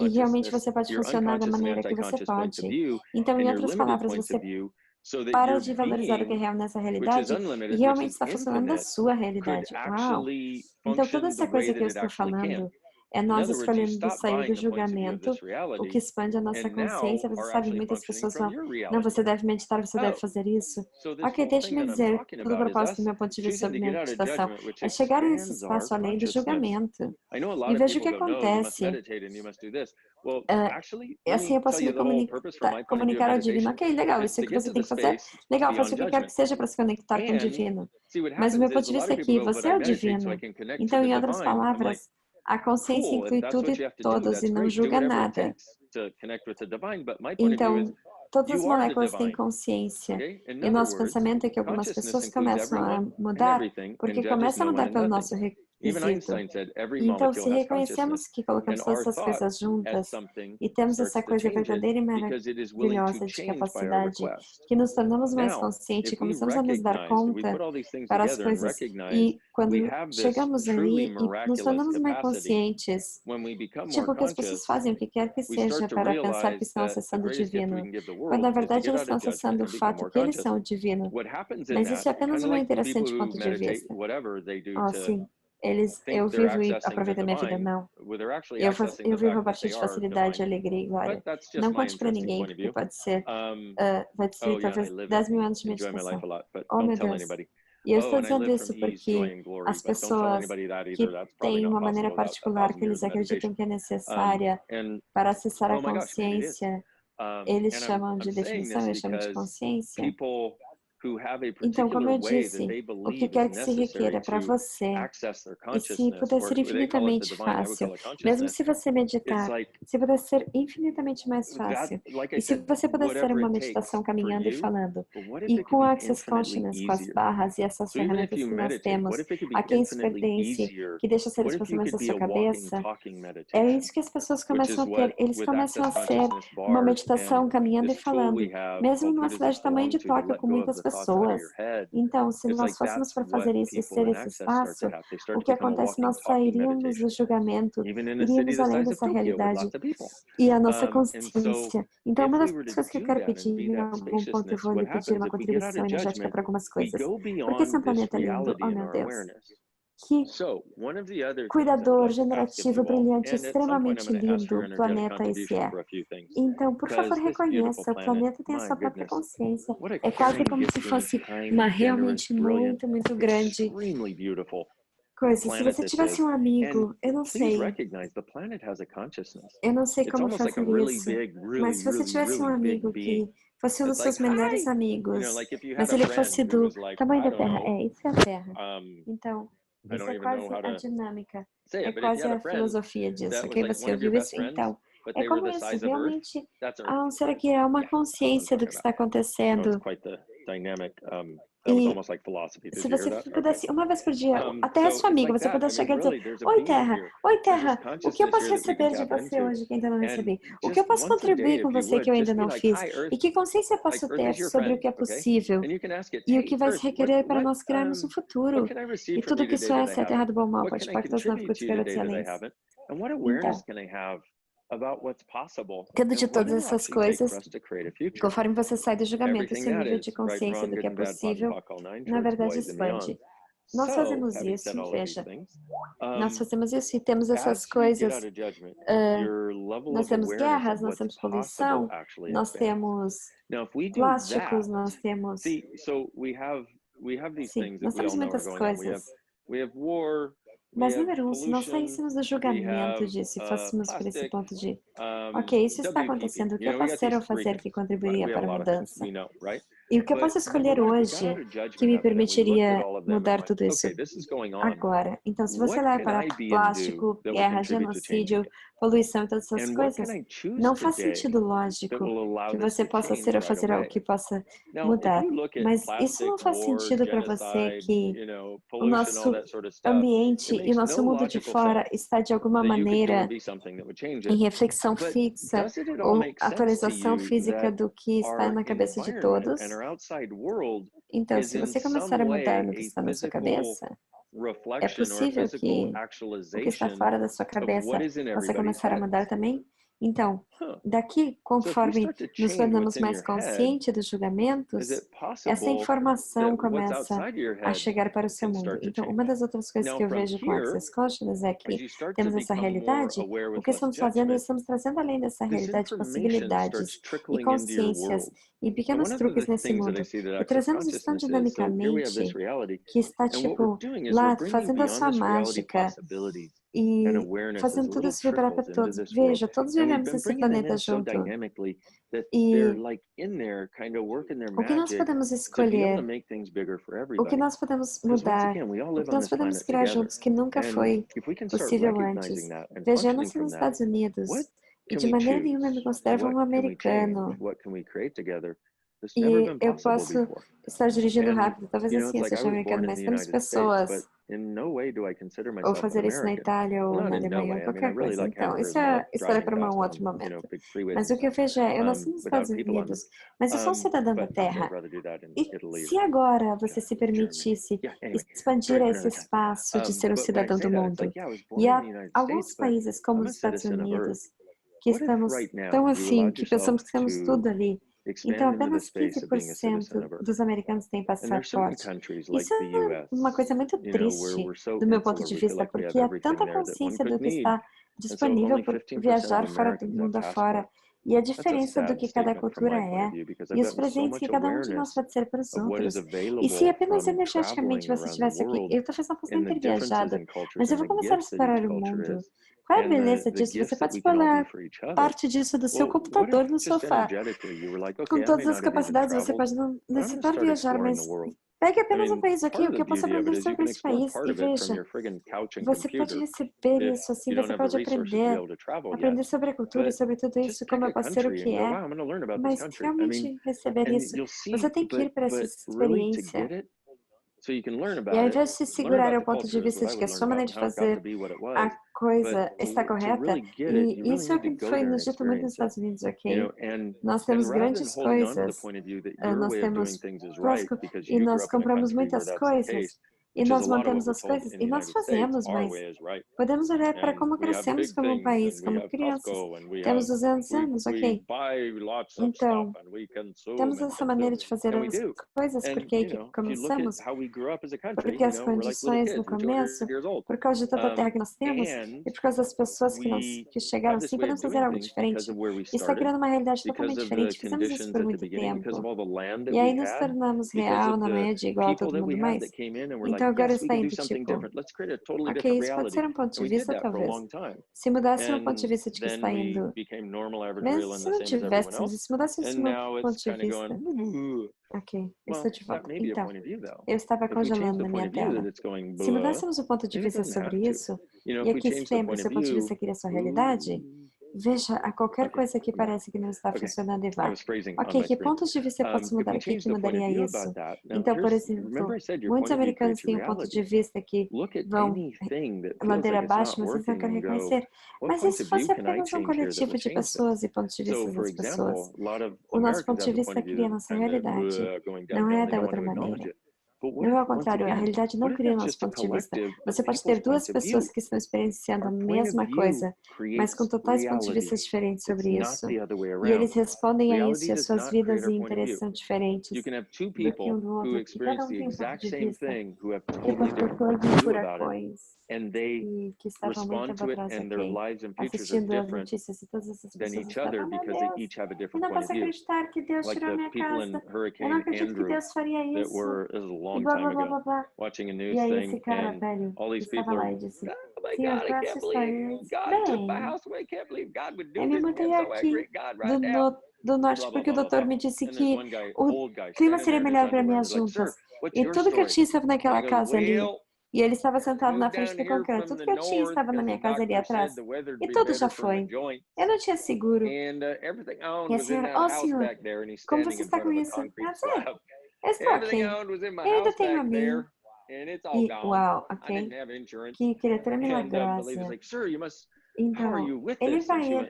E realmente você pode funcionar da maneira que você pode. Então, em outras palavras, você para de valorizar o que é real nessa realidade e realmente está funcionando na sua realidade. Uau! Então, toda essa coisa que eu estou falando É nós escolhendo sair do julgamento, o que expande a nossa consciência. Você sabe, muitas pessoas falam, não, você deve meditar, você deve fazer isso. Ok, deixe-me dizer, todo o propósito do meu ponto de vista sobre meditação é chegar a esse espaço além do julgamento. E veja o que acontece. Assim eu posso me comunicar ao divino. Ok, legal, isso que você tem que fazer. Legal, faça o que quer que seja para se conectar com o divino. Mas o meu ponto de vista é que você é o divino. Então, em outras palavras, a consciência inclui tudo e todos e não julga nada. Então, todas as moléculas têm consciência. E o nosso pensamento é que algumas pessoas começam a mudar porque começam a mudar pelo nosso requisito. E então, se reconhecemos que colocamos todas essas coisas juntas e temos essa coisa verdadeira e maravilhosa de capacidade, que nos tornamos mais conscientes e começamos a nos dar conta para as coisas. E quando chegamos aí e nos tornamos mais conscientes, tipo que as pessoas fazem o que quer que seja para pensar que estão acessando o divino, quando na verdade eles estão acessando o fato que eles são o divino. Mas isso é apenas um interessante ponto de vista. Oh, sim. Eu vivo e aproveito a minha vida, não. Eu vivo a partir de facilidade, alegria e glória. Não conte para ninguém, porque pode ser, vai destruir talvez 10 mil anos de meditação. Oh, meu Deus. E eu estou dizendo isso porque as pessoas que têm uma maneira particular que eles acreditam que é necessária para acessar a consciência, eles chamam de definição, eu chamo de consciência. Então, como eu disse, o que quer que se requeira para você, e se puder ser infinitamente fácil, mesmo se você meditar, se puder ser infinitamente mais fácil, e se você puder ser uma meditação caminhando e falando, e com Access Consciousness, com as barras e essas ferramentas que nós temos, a quem isso pertence, que deixa ser os pensamentos da sua cabeça, é isso que as pessoas começam a ter. Eles começam a ser uma meditação caminhando e falando, mesmo numa cidade do tamanho de Tóquio, com muitas pessoas. Então, se nós fôssemos para fazer isso e ser esse espaço, o que acontece? Nós sairíamos do julgamento, iríamos além dessa realidade e a nossa consciência. Então, uma das coisas que eu quero pedir, em algum ponto eu vou lhe pedir uma contribuição energética para algumas coisas. Porque esse é um planeta lindo, oh meu Deus. Que cuidador, generativo, brilhante, extremamente lindo o planeta esse é. Então, por favor, reconheça, o planeta tem a sua própria consciência. É quase como se fosse uma realmente muito, muito grande coisa. Se você tivesse um amigo, eu não sei como fazer isso, mas se você tivesse um amigo que fosse um dos seus melhores amigos, mas ele fosse do tamanho da Terra, isso é a Terra. Então, isso é quase a dinâmica, é quase a filosofia disso, ok? Você ouviu isso? Então, é como isso, realmente, será que é uma consciência do que está acontecendo? E se você pudesse, uma vez por dia, a Terra é sua amiga, você pudesse chegar e dizer, oi Terra, o que eu posso receber de você hoje que ainda não recebi? O que eu posso contribuir com você que eu ainda não fiz? E que consciência posso ter sobre o que é possível? E o que vai se requerer para nós criarmos um futuro? E tudo que isso é, se é a Terra do bom mal, pode pactos, não fico desgarotos e além. Então, tendo de todas essas coisas, conforme você sai do julgamento e seu nível de consciência do que é possível, na verdade expande. Nós fazemos isso, veja, nós fazemos isso e temos essas coisas, nós temos guerras, nós temos poluição, nós temos plásticos, nós temos... Sim, nós temos muitas coisas. Mas, número 1, se nós saíssemos do julgamento disso e fôssemos por esse ponto de, ok, isso está acontecendo, o que eu posso ser ou fazer que contribuiria para a mudança? E o que eu posso escolher hoje que me permitiria mudar tudo isso agora? Então, se você olhar para plástico, guerra, genocídio, poluição e todas essas coisas, não faz sentido lógico que você possa ser ou fazer algo que possa mudar. Mas isso não faz sentido para você que o nosso ambiente e o nosso mundo de fora está de alguma maneira em reflexão fixa ou atualização física do que está na cabeça de todos? Então, se você começar a mudar no que está na sua cabeça, é possível que o que está fora da sua cabeça você começar a mudar também? Então, daqui, conforme nos tornamos mais conscientes dos julgamentos, essa informação começa a chegar para o seu mundo. Então, uma das outras coisas que eu vejo com access consciousness é que temos essa realidade, o que estamos fazendo é estamos trazendo além dessa realidade possibilidades e consciências e pequenos truques nesse mundo. E trazemos isso tão dinamicamente que está, tipo, lá fazendo a sua mágica e fazendo tudo isso vibrar para todos. Veja, todos vivemos esse planeta junto. E o que nós podemos escolher, o que nós podemos mudar, o que nós podemos criar juntos que nunca foi possível antes. Veja, eu nasci nos Estados Unidos e de maneira nenhuma eu me considero um americano. E eu posso estar dirigindo rápido, talvez assim eu seja americano, mas temos pessoas. Ou fazer isso na Itália ou na Alemanha ou qualquer coisa. Então, isso é história para um outro momento. Mas o que eu vejo é, eu nasci nos Estados Unidos, mas eu sou um cidadão da Terra. E se agora você se permitisse expandir esse espaço de ser um cidadão do mundo? E há alguns países, como os Estados Unidos, que estamos tão assim, que pensamos que temos tudo ali. Então, apenas 15% dos americanos têm passaporte. Isso é uma coisa muito triste do meu ponto de vista, porque há tanta consciência do que está disponível por viajar fora do mundo afora, e a diferença do que cada cultura é, e os presentes que cada um de nós pode ser para os outros. E se apenas energeticamente você estivesse aqui, eu estou fazendo uma coisa interviajada, mas eu vou começar a explorar o mundo. Qual é a beleza disso? Você pode explorar parte disso do seu computador no sofá. Com todas as capacidades, você pode não necessitar viajar, mas pegue apenas um país aqui, o que eu posso aprender sobre esse país, e veja, você pode receber isso, assim, você pode aprender sobre a cultura, sobre tudo isso, como eu posso ser o que é, mas realmente receber isso, você tem que ir para essa experiência. E ao invés de se segurar ao ponto de vista de que a sua maneira de fazer a coisa está correta, e isso é o que foi nos dito muito nos Estados Unidos, ok? Nós temos grandes coisas, nós temos e nós compramos muitas coisas, e nós mantemos as coisas, e nós fazemos, mas podemos olhar para como crescemos como um país, como crianças. Temos 200 anos, ok? Então, temos essa maneira de fazer as coisas porque aí que começamos, porque as condições no começo, por causa de toda a terra que nós temos, e por causa das pessoas que chegaram assim, podemos fazer algo diferente. Isso está criando uma realidade totalmente diferente. Fizemos isso por muito tempo. E aí nos tornamos real na manhã de igual a todo mundo mais. Então agora está indo tipo, ok, isso pode ser um ponto de vista, talvez. Se mudasse um ponto de vista de que está indo, mesmo se não tivéssemos, se mudássemos meu ponto de vista. Ok, eu estou de volta. Então, eu estava congelando na minha tela. Se mudássemos o ponto de vista sobre isso, e aqui sempre o seu ponto de vista aqui é a sua realidade, veja a qualquer coisa que parece que não está funcionando e vá. Ok, que pontos de vista eu posso mudar? O que mudaria isso? Então, por exemplo, muitos americanos têm um ponto de vista que vão ladeira abaixo, mas eles não querem reconhecer. Mas e se fosse apenas um coletivo de pessoas e pontos de vista das pessoas? O nosso ponto de vista cria a nossa realidade, não é da outra maneira. Não é ao contrário, a realidade não cria o nosso ponto de vista. Você pode ter duas pessoas que estão experienciando a mesma coisa, mas com totais pontos de vista diferentes sobre isso. E eles respondem a isso e as suas vidas e interesses são diferentes do que um do outro. E cada um tem um ponto de vista. Tipo as pessoas em furacões e que estavam muito tempo atrás aqui, assistindo as notícias e todas essas pessoas estavam, meu Deus, eu não posso acreditar que Deus tirou minha casa, eu não acredito que Deus faria isso. E blá, blá, blá, blá, blá. E aí esse cara velho estava lá e disse, sim, as graças histórias, bem, eu me mudei aqui do norte porque o doutor me disse que o clima seria melhor para minhas juntas. E tudo que eu tinha estava naquela casa ali. E ele estava sentado na frente do concreto. Tudo que eu tinha estava na minha casa ali atrás. E tudo já foi. Eu não tinha seguro. E a senhora, oh senhor, como você está com isso? Eu estou ok. Eu ainda tenho a minha. E, uau, ok. Que criatura milagrosa. Então, ele vai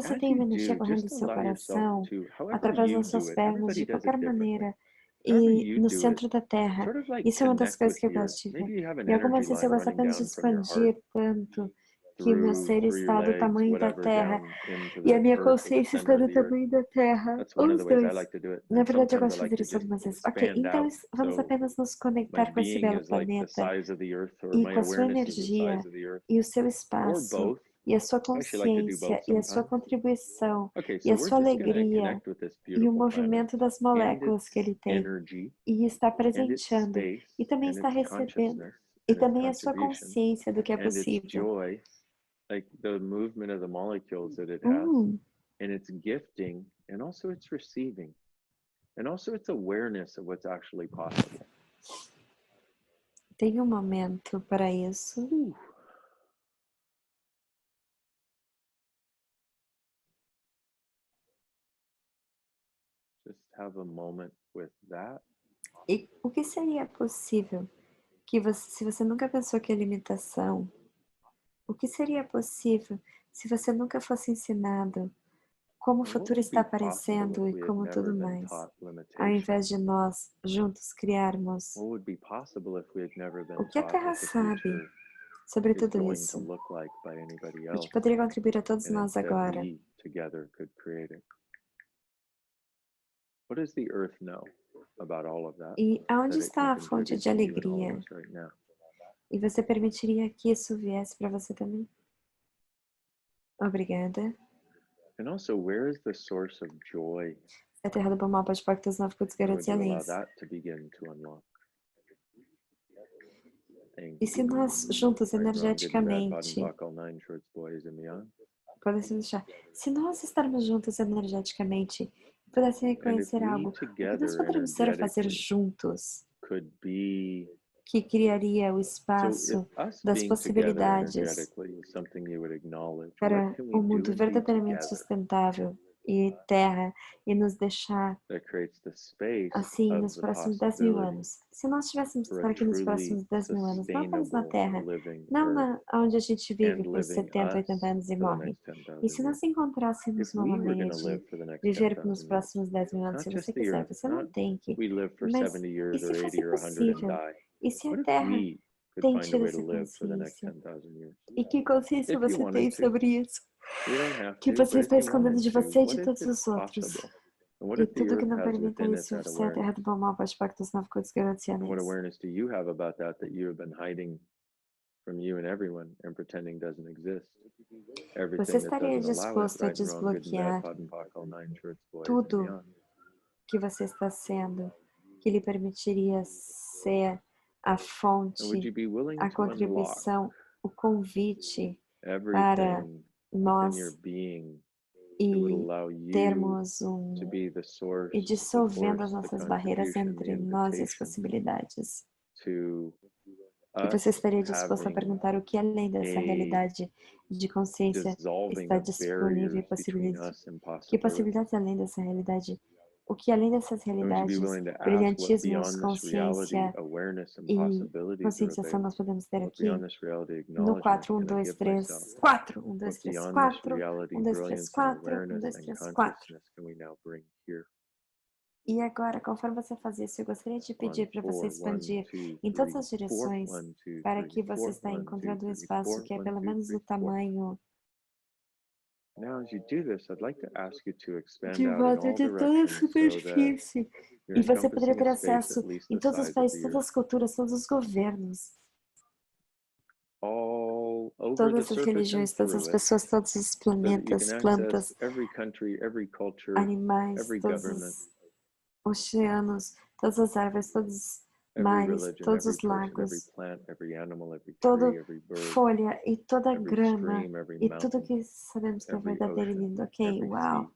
você tem uma energia correndo do seu coração, através das suas pernas, de qualquer maneira, e no centro da Terra. Isso é uma das coisas que eu gosto de ver. E algumas vezes eu gosto apenas de expandir tanto que o meu ser está do tamanho da Terra e a minha consciência está do tamanho da Terra, ou os dois. Na verdade, eu gosto de fazer isso algumas vezes. Ok, então vamos apenas nos conectar com esse belo planeta e com a sua energia e o seu espaço e a sua consciência, e a sua contribuição, e a sua alegria, e o movimento das moléculas que ele tem, e está presenteando, e também está recebendo, e também a sua consciência do que é possível. Like the movement of the molecules that it has, and its gifting, and also its receiving, and also its awareness of what's actually possible. Tem um momento para isso. Just have a moment with that. E o que seria possível que você, se você nunca pensou que é limitação, o que seria possível se você nunca fosse ensinado como o futuro está aparecendo e como tudo mais, ao invés de nós juntos criarmos? O que a Terra sabe sobre tudo isso? O que poderia contribuir a todos nós agora? E aonde está a fonte de alegria? E você permitiria que isso viesse para você também? Obrigada. And also, where is the source of joy? A Terra do bom, mal, pode, pactos, nove, cultos, garotos e além. E se nós juntos energeticamente, podem se deixar, se nós estarmos juntos energeticamente e pudéssemos reconhecer algo, o que nós poderíamos ser a fazer juntos? Que criaria o espaço das possibilidades para um mundo verdadeiramente sustentável e terra, e nos deixar assim nos próximos 10.000 anos. Se nós estivéssemos por aqui nos próximos 10.000 anos, não apenas na Terra, não onde a gente vive por 70, 80 anos e morre. E se nós encontrássemos uma maneira de viver nos próximos 10.000 anos, se você quiser, você não tem que, mas e se fosse possível? E se a Terra tem tido essa consciência? E que consciência você tem sobre isso? Que você está escondendo de você e de todos os outros. E tudo que não permita isso, se a Terra do bom, mal, pode, pactos, nove, cultos, garotos e anéis. Você estaria disposto a desbloquear tudo que você está sendo, que lhe permitiria ser a fonte, a contribuição, o convite para nós e termos e dissolvendo as nossas barreiras entre nós e as possibilidades. E você estaria disposto a perguntar o que além dessa realidade de consciência está disponível e possibilidade? Que possibilidades além dessa realidade? O que além dessas realidades, brilhantismos, consciência e conscientização nós podemos ter aqui? No 4, 1, 2, 3, 4, 1, 2, 3, 4, 1, 2, 3, 4, 1, 2, 3, 4. E agora, conforme você faz isso, eu gostaria de pedir para você expandir em todas as direções para que você está encontrando um espaço que é pelo menos do tamanho de volta de toda a superfície. E você poderia ter acesso em todos os países, todas as culturas, todos os governos, todas as religiões, todas as pessoas, todos os planetas, plantas, animais, todos os oceanos, todas as árvores, todos os mares, todos os lagos, toda folha e toda grama e tudo que sabemos que é verdadeiro e lindo. Ok, uau!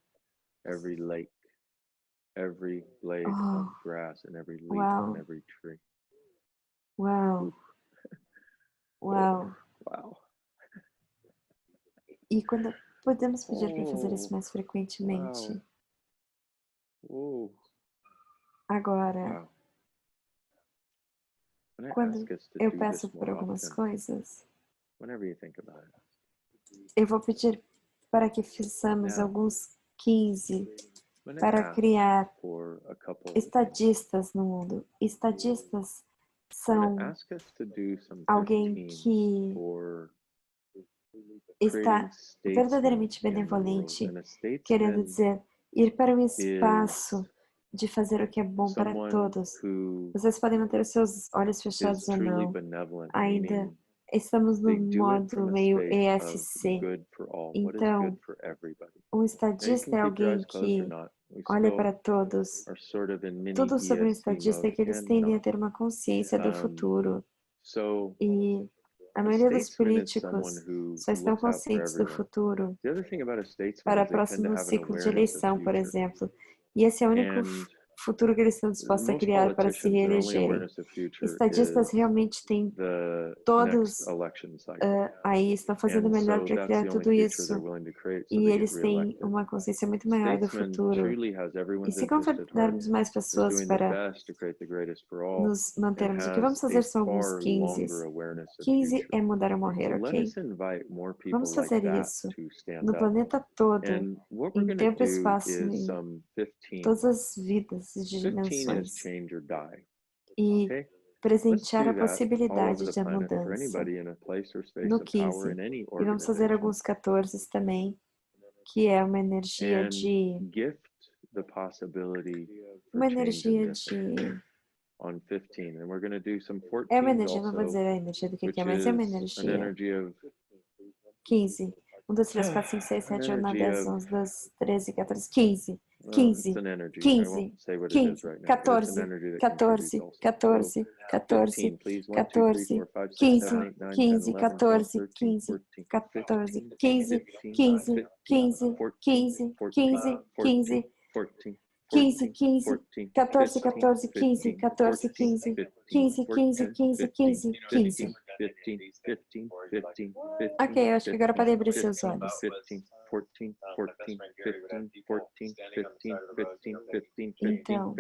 Uau! Uau! Uau! E quando podemos pedir para fazer isso mais frequentemente? Agora, quando eu peço por algumas coisas, eu vou pedir para que façamos alguns 15 para criar estadistas no mundo. Estadistas são alguém que está verdadeiramente benevolente, querendo dizer, ir para um espaço de fazer o que é bom para todos. Vocês podem manter os seus olhos fechados ou não. Ainda estamos no modo meio ESC. Então, um estadista é alguém que olha para todos. Tudo sobre um estadista é que eles tendem a ter uma consciência do futuro. E a maioria dos políticos só estão conscientes do futuro para o próximo ciclo de eleição, por exemplo. E esse é o único futuro que eles estão dispostos a criar para se reelegerem. Estadistas realmente têm todos aí estão fazendo o melhor para criar tudo isso. E eles têm uma consciência muito maior do futuro. E se convidarmos mais pessoas para nos mantermos, o que vamos fazer são alguns 15. 15 é mudar ou morrer, ok? Vamos fazer isso no planeta todo, em tempo e espaço, em todas as vidas e dimensões. E presentear a possibilidade de mudança no 15. E vamos fazer alguns 14 também, que é uma energia de... Uma energia de... É uma energia, não vou dizer a energia do que é, mas é uma energia. 15. 1, 2, 3, 4, 5, 6, 7, 8, 9, 10, 11, 12, 13, 14, 15. 15, 15, 15, 14, 14, 14, 14, 14, 15, 15, 14, 15, 14, 15, 15, 15, 15, 15, 15, 15, 15, 14, 14, 15, 14, 15, 15, 15, 15, 15, 15. Ok, eu acho que agora podem abrir seus olhos. Então,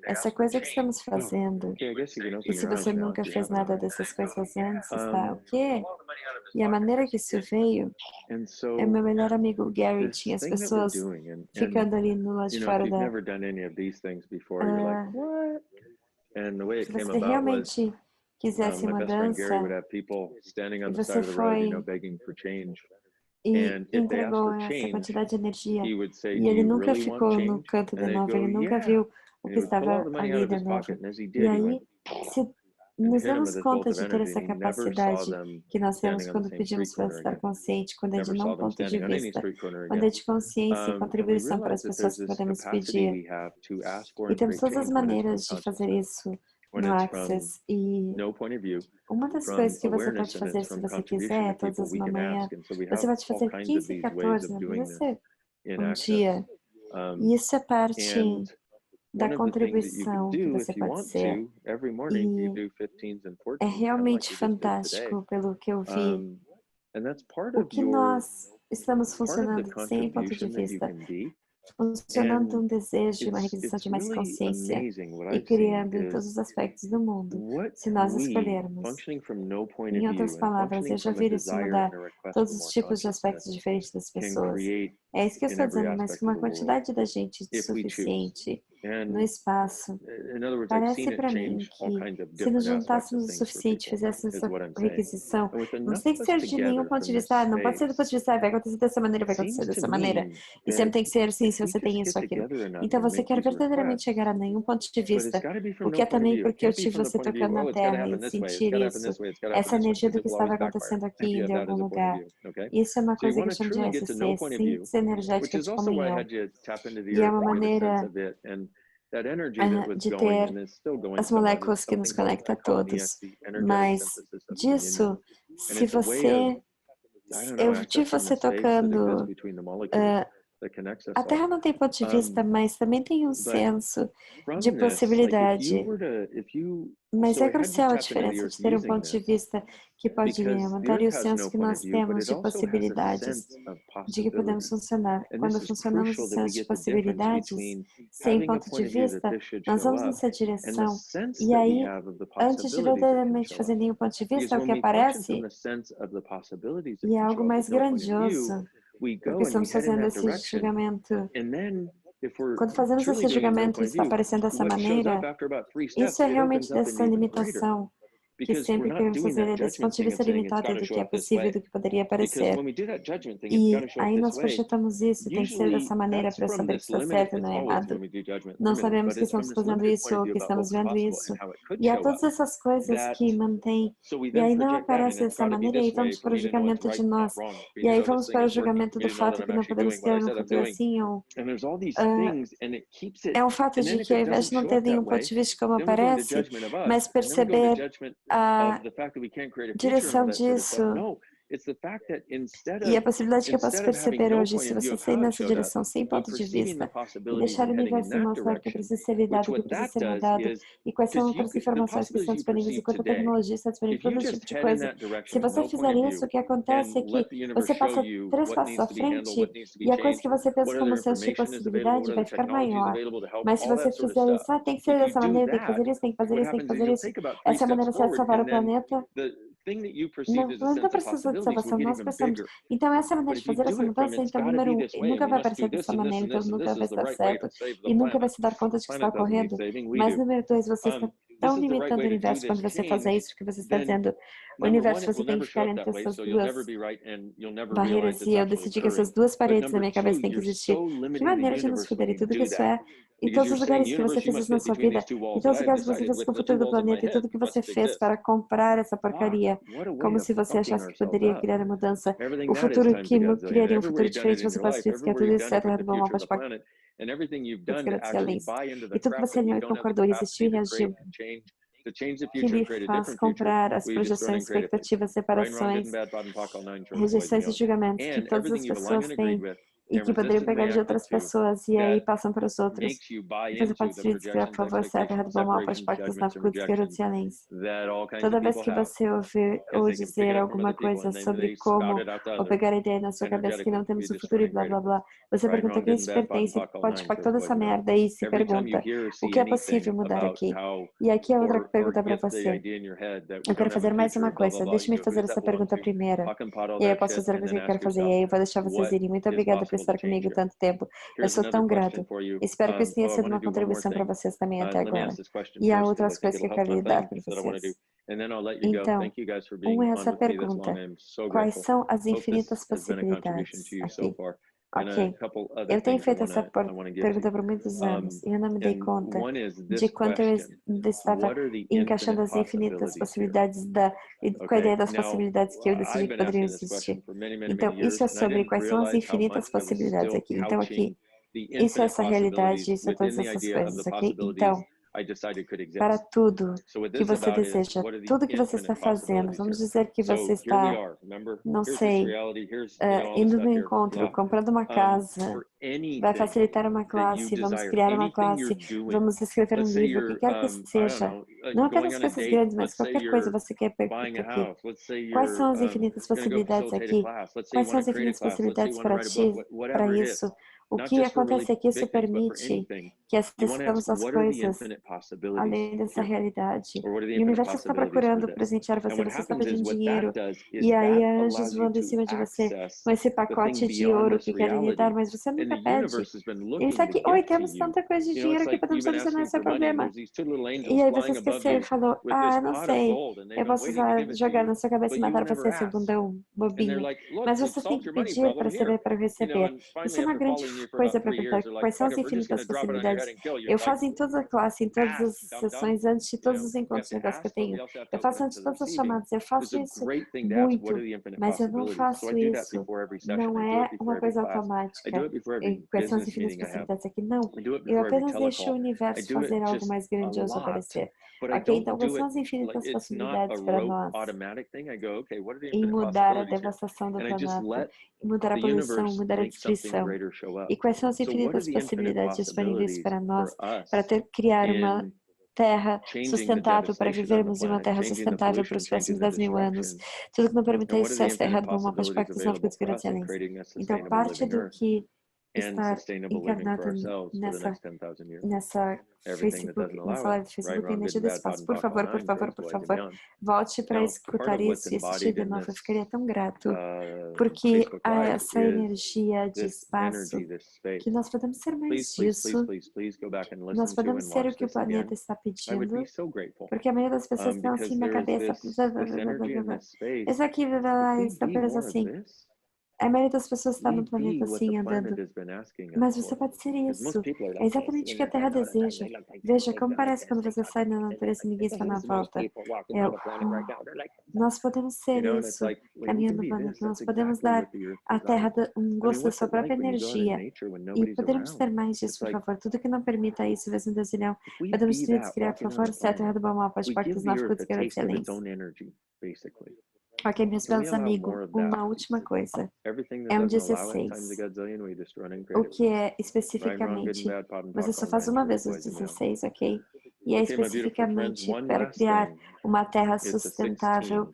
essa coisa que estamos fazendo, e se você nunca fez nada dessas coisas antes, tá? O quê? E a maneira que isso veio, é meu melhor amigo Gary tinha as pessoas ficando ali no lado de fora da... Se você realmente quisesse uma dança, e você foi e entregou essa quantidade de energia, e ele nunca ficou no canto de novo, ele nunca viu o que estava ali de novo. E aí, se nos damos conta de ter essa capacidade que nós temos quando pedimos para estar consciente, quando é de não ponto de vista, quando é de consciência e contribuição para as pessoas que podemos pedir. E temos todas as maneiras de fazer isso no Access. E uma das coisas que você pode fazer se você quiser, todas as manhã, você pode fazer 15 e 14, não precisa ser um dia. E isso é parte da contribuição que você pode ser. E é realmente fantástico pelo que eu vi. O que nós estamos funcionando sem ponto de vista, funcionando um desejo, uma requisição de mais consciência e criando em todos os aspectos do mundo, se nós escolhermos. Em outras palavras, eu já vi isso mudar todos os tipos de aspectos diferentes das pessoas. É isso que eu estou dizendo, mas com uma quantidade da gente suficiente no espaço, parece para mim que se nos juntássemos o suficiente, fizéssemos essa requisição, não tem que ser de nenhum ponto de vista, não pode ser do ponto de vista, vai acontecer dessa maneira, vai acontecer dessa maneira, e sempre tem que ser assim, se você tem isso ou aquilo. Então você quer verdadeiramente chegar a nenhum ponto de vista, o que é também porque eu tive você tocando na Terra e sentir isso, essa energia do que estava acontecendo aqui de algum lugar. Isso é uma coisa que eu chamo de SC, síntese energética de comunhão. E é uma maneira de ter as moléculas que nos conectam a todos. Mas disso, se você... Eu tive você tocando... A Terra não tem ponto de vista, mas também tem um senso de possibilidade. Mas é crucial a diferença de ter um ponto de vista que pode aumentar e o senso que nós temos de possibilidades, de que podemos funcionar. Quando funcionamos no senso de possibilidades, sem ponto de vista, nós vamos nessa direção. E aí, antes de verdadeiramente fazer nenhum ponto de vista, o que aparece e é algo mais grandioso. Porque estamos fazendo esse julgamento. Quando fazemos esse julgamento e está aparecendo dessa maneira, isso é realmente dessa limitação. que sempre queremos fazer desse ponto de vista limitado do que é possível, do que poderia parecer. E aí nós projetamos isso, tem que ser dessa maneira para saber que está certo e não é errado. Não sabemos que estamos fazendo isso ou que estamos vendo isso. E há todas essas coisas que mantêm. E aí não aparece dessa maneira, e aí vamos para o julgamento de nós. E aí vamos para o julgamento do fato que não podemos criar um futuro assim, ou é um fato de que ao invés de não ter nenhum ponto de vista como aparece, mas perceber a direção disso e a possibilidade que eu posso perceber hoje, se você sair nessa direção sem ponto de vista e deixar o universo me mostrar o que precisa ser lidado, o que precisa ser mudado e quais são outras informações que estão disponíveis e quanta tecnologia está disponível, todo esse tipo de coisa. Se você fizer isso, o que acontece é que você passa 3 passos à frente e a coisa que você pensa como senso de possibilidade vai ficar maior. Mas se você fizer isso, tem que ser dessa maneira, tem que fazer isso, tem que fazer isso, tem que fazer isso, essa é a maneira certa de salvar o planeta. Não precisa de salvação, nós precisamos. Então, essa é a maneira de fazer essa mudança. Então, número 1, nunca vai aparecer dessa maneira, então nunca vai estar certo e nunca vai se dar conta de que está ocorrendo. Mas, número 2, você está tão limitando o universo quando você faz isso, que você está dizendo, o universo você tem que ficar entre essas duas barreiras, e eu decidi que essas duas paredes na minha cabeça têm que existir. Que maneira de nos fuder, e tudo que isso é, e todos os lugares que você fez isso na sua vida, e todos os lugares que você fez com o futuro do planeta, e tudo que você fez para comprar essa porcaria, como se você achasse que poderia criar a mudança, o futuro que criaria um futuro diferente, você pode que é tudo isso, certo, errado, bom, mal, pode, excelência. E tudo que você alinhou e concordou, existiu e reagiu, que lhe faz comprar as projeções, expectativas, separações, rejeições e julgamentos que todas as pessoas têm e que poderiam pegar de outras pessoas e aí passam para os outros. E você pode se descrever, por favor, certo, errado, bom, mal, pode, na esquerda, silêncio. Toda vez que você ouvir ou dizer alguma coisa sobre como, ou pegar a ideia na sua cabeça que não temos um futuro e blá, blá, blá, você pergunta a quem isso pertence, pode toda essa merda e se pergunta, o que é possível mudar aqui? E aqui é outra pergunta para você. Eu quero fazer mais uma coisa, deixe-me fazer essa pergunta primeiro. E aí eu posso fazer a coisa que eu quero fazer, e aí eu vou deixar vocês irem. Muito obrigada por estar comigo tanto tempo. Eu sou tão grato. Espero que isso tenha sido uma contribuição para vocês também até agora. E há outras coisas que eu quero lhe dar para vocês. Então, é essa pergunta. Quais são as infinitas possibilidades aqui? Ok, eu tenho feito essa pergunta por muitos anos e eu não me dei conta de quanto eu estava encaixando as infinitas possibilidades com a ideia das possibilidades que eu decidi que poderiam existir. Então, isso é sobre quais são as infinitas possibilidades aqui. Então, aqui, isso é essa realidade, isso é todas essas coisas aqui. Então, para tudo que você deseja, tudo que você está fazendo, vamos dizer que você está, não sei, indo no encontro, comprando uma casa, vai facilitar uma classe, vamos criar uma classe, vamos escrever um livro, o que quer que seja. Não apenas coisas grandes, mas qualquer coisa você quer perguntar aqui. Quais são as infinitas possibilidades aqui? Quais são as infinitas possibilidades para ti, para isso? O que acontece é que isso permite que acessamos as coisas além dessa realidade. E o universo está procurando presentear você, você está pedindo dinheiro, e aí há anjos voando em cima de você com esse pacote de ouro que querem lhe dar, mas você nunca pede. Ele está aqui, oi, temos tanta coisa de dinheiro que podemos solucionar esse problema. E aí você esqueceu e falou, não sei, eu posso jogar na sua cabeça e matar você, seu bundão bobinho. Mas você tem que pedir para saber, para receber. Isso é uma grande coisa para perguntar, quais são as infinitas possibilidades. Eu faço em toda a classe, em todas as sessões, antes de todos os encontros de negócio que eu tenho. Eu faço antes de todas as chamadas, eu faço isso muito, mas eu não faço isso, não é uma coisa automática. Quais são as infinitas possibilidades aqui? Não, eu apenas deixo o universo fazer algo mais grandioso aparecer. Ok, então quais são as infinitas possibilidades para nós em mudar a devastação do planeta, mudar a poluição, mudar a destruição? E quais são as infinitas possibilidades disponíveis para nós para criar uma terra sustentável, para vivermos em uma terra sustentável para os próximos 10.000 anos? Tudo que não permita isso, esta errado, bom, mal, pode, pactos, não fica de excelência. Então, parte do que estar encarnado nessa Facebook, nessa live do Facebook, energia do espaço. Por favor, por favor, por favor, volte para escutar isso e assistir de novo. Eu ficaria tão grato, porque há essa energia de espaço que nós podemos ser mais disso. Nós podemos ser o que o planeta está pedindo, porque a maioria das pessoas estão assim na cabeça. Isso aqui está apenas assim. A maioria das pessoas está no planeta assim, andando. Mas você pode ser isso. É exatamente o que a Terra deseja. Veja como parece quando você sai na natureza e ninguém está na volta. Nós podemos ser isso, caminhando no planeta. Nós podemos dar à Terra um gosto da sua própria energia. E poderíamos ter mais disso, por favor. Tudo que não permita isso, vezes um desilhão. Podemos criar, por favor, certo, errado, bom, mal, pode, pactos, náufragos, garotos excelentes. Ok, meus belos amigos, uma última coisa. É um 16. O que é especificamente? Você só faz uma vez os 16, ok? E é especificamente para criar uma terra sustentável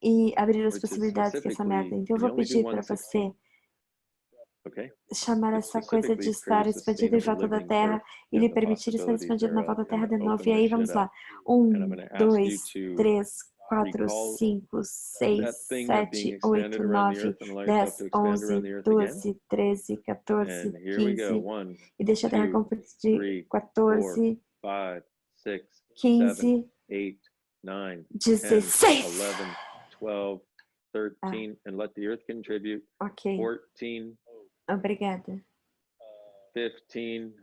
e abrir as possibilidades que essa merda. Então eu vou pedir para você chamar essa coisa de estar expandido em volta da Terra e lhe permitir estar expandido na volta da Terra de novo. E aí vamos lá. 1, 2, 3, 4, 5, 6, 7, 8, 9, 10, 11, 12, 13, 14, 15. E deixa a Terra competir 14, 15, 16. 12, 13, and let the earth contribute. Ok. 14. Obrigada. 15.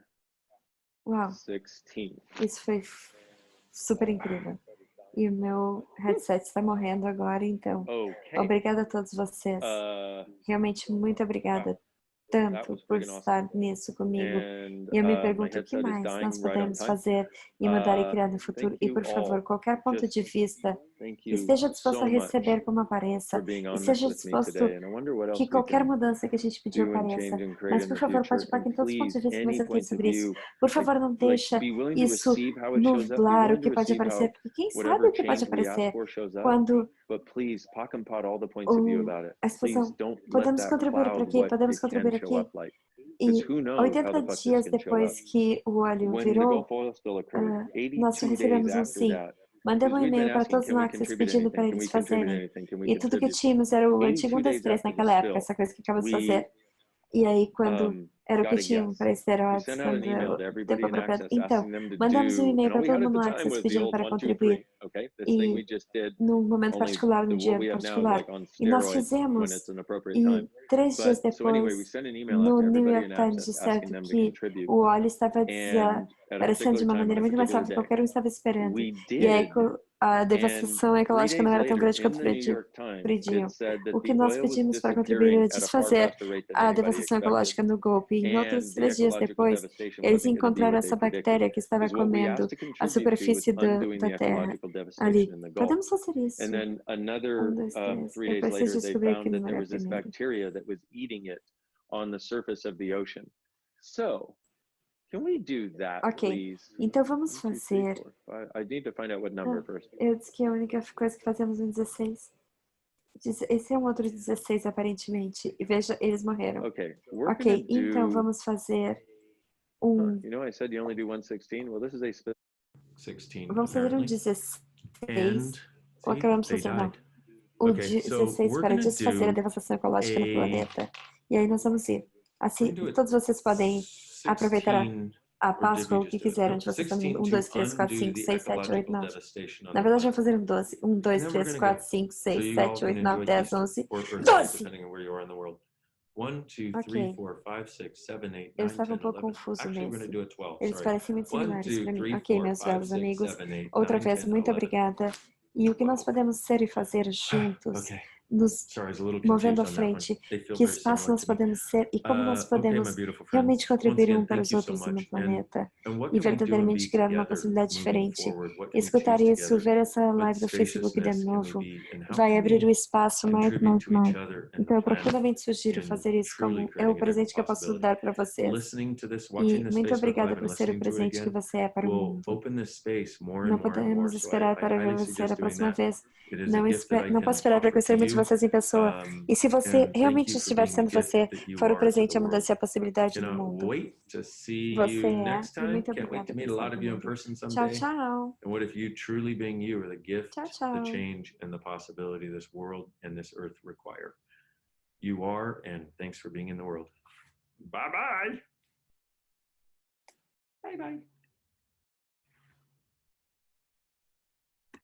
Uau. 16. Isso foi super incrível. E o meu headset está morrendo agora, então. Obrigada a todos vocês. Realmente, muito obrigada tanto por estar nisso comigo. E eu me pergunto o que mais nós podemos fazer e mudar e criar no futuro. E, por favor, qualquer ponto de vista, esteja disposto a receber como apareça. Esteja disposto que qualquer mudança que a gente pediu apareça. Mas, por favor, pode parar em todos os pontos de vista que você tem sobre isso. Por favor, não deixa isso nublar o que pode aparecer, porque quem sabe o que pode aparecer quando a explosão. Podemos contribuir para aqui, podemos contribuir aqui. E 80 dias depois que o óleo virou, nós recebemos um sim. Mandamos um e-mail para todos os Noxus pedindo para eles fazerem. E tudo que tínhamos era o antigo 1, 2, 3 naquela época, essa coisa que acabamos de fazer. E aí, quando era o que tinham para esteroides, quando tempo apropriado. Então, mandamos um e-mail para todo mundo lá que pedindo para contribuir. E num momento particular, num dia particular. E nós fizemos, e 3 dias depois, no New York Times, disseram que o óleo estava desaparecendo de uma maneira muito mais rápida, qualquer um estava esperando. E aí, a devastação ecológica não era tão grande quanto pediam. O que nós pedimos para contribuir era desfazer a devastação ecológica no golpe. E em outros 3 dias depois, eles encontraram essa bactéria que estava comendo a superfície da Terra ali. Podemos fazer isso. 1, 2, 3. Eu preciso descobrir que número é primeiro. Ok, então vamos fazer. Eu disse que a única coisa que fazemos no 16. Esse é um outro 16, aparentemente. E veja, eles morreram. Ok, então vamos fazer um. Vamos fazer um 16. Ou acabamos de fazer, não. O 16 para desfazer a devastação ecológica no planeta. E aí nós vamos ir. Assim, todos vocês podem aproveitar a Páscoa, o que quiserem, onde vocês estão. 1, 2, 3, 4, 5, 6, 7, 8, 9. Na verdade, vamos fazer um 12. 1, 2, 3, 4, 5, 6, 7, 8, 9, 10, 11, 12! Ok. Eu estava um pouco confuso nesse. Eles parecem muito similares para mim. Ok, meus belos amigos. Outra vez, muito obrigada. E o que nós podemos ser e fazer juntos, nos movendo à frente, que espaço nós podemos ser e como nós podemos realmente contribuir um para os outros no planeta e verdadeiramente criar uma possibilidade diferente. Escutar isso, ver essa live do Facebook de novo, vai abrir o espaço mais. Então eu profundamente sugiro fazer isso como é o presente que eu posso dar para vocês. E muito obrigada por ser o presente que você é para o mundo. Não podemos esperar para ver você a próxima vez. Não posso esperar para conhecer muito vocês em pessoa. E se você realmente estiver sendo você, for o presente, a mudança e a possibilidade do mundo. Você é, e muito obrigada por estar comigo. Tchau, tchau. And what if you truly being you are the gift, Tchau, tchau. the change, and the possibility this world and this earth require? You are, and thanks for being in the world. Bye-bye. Bye-bye.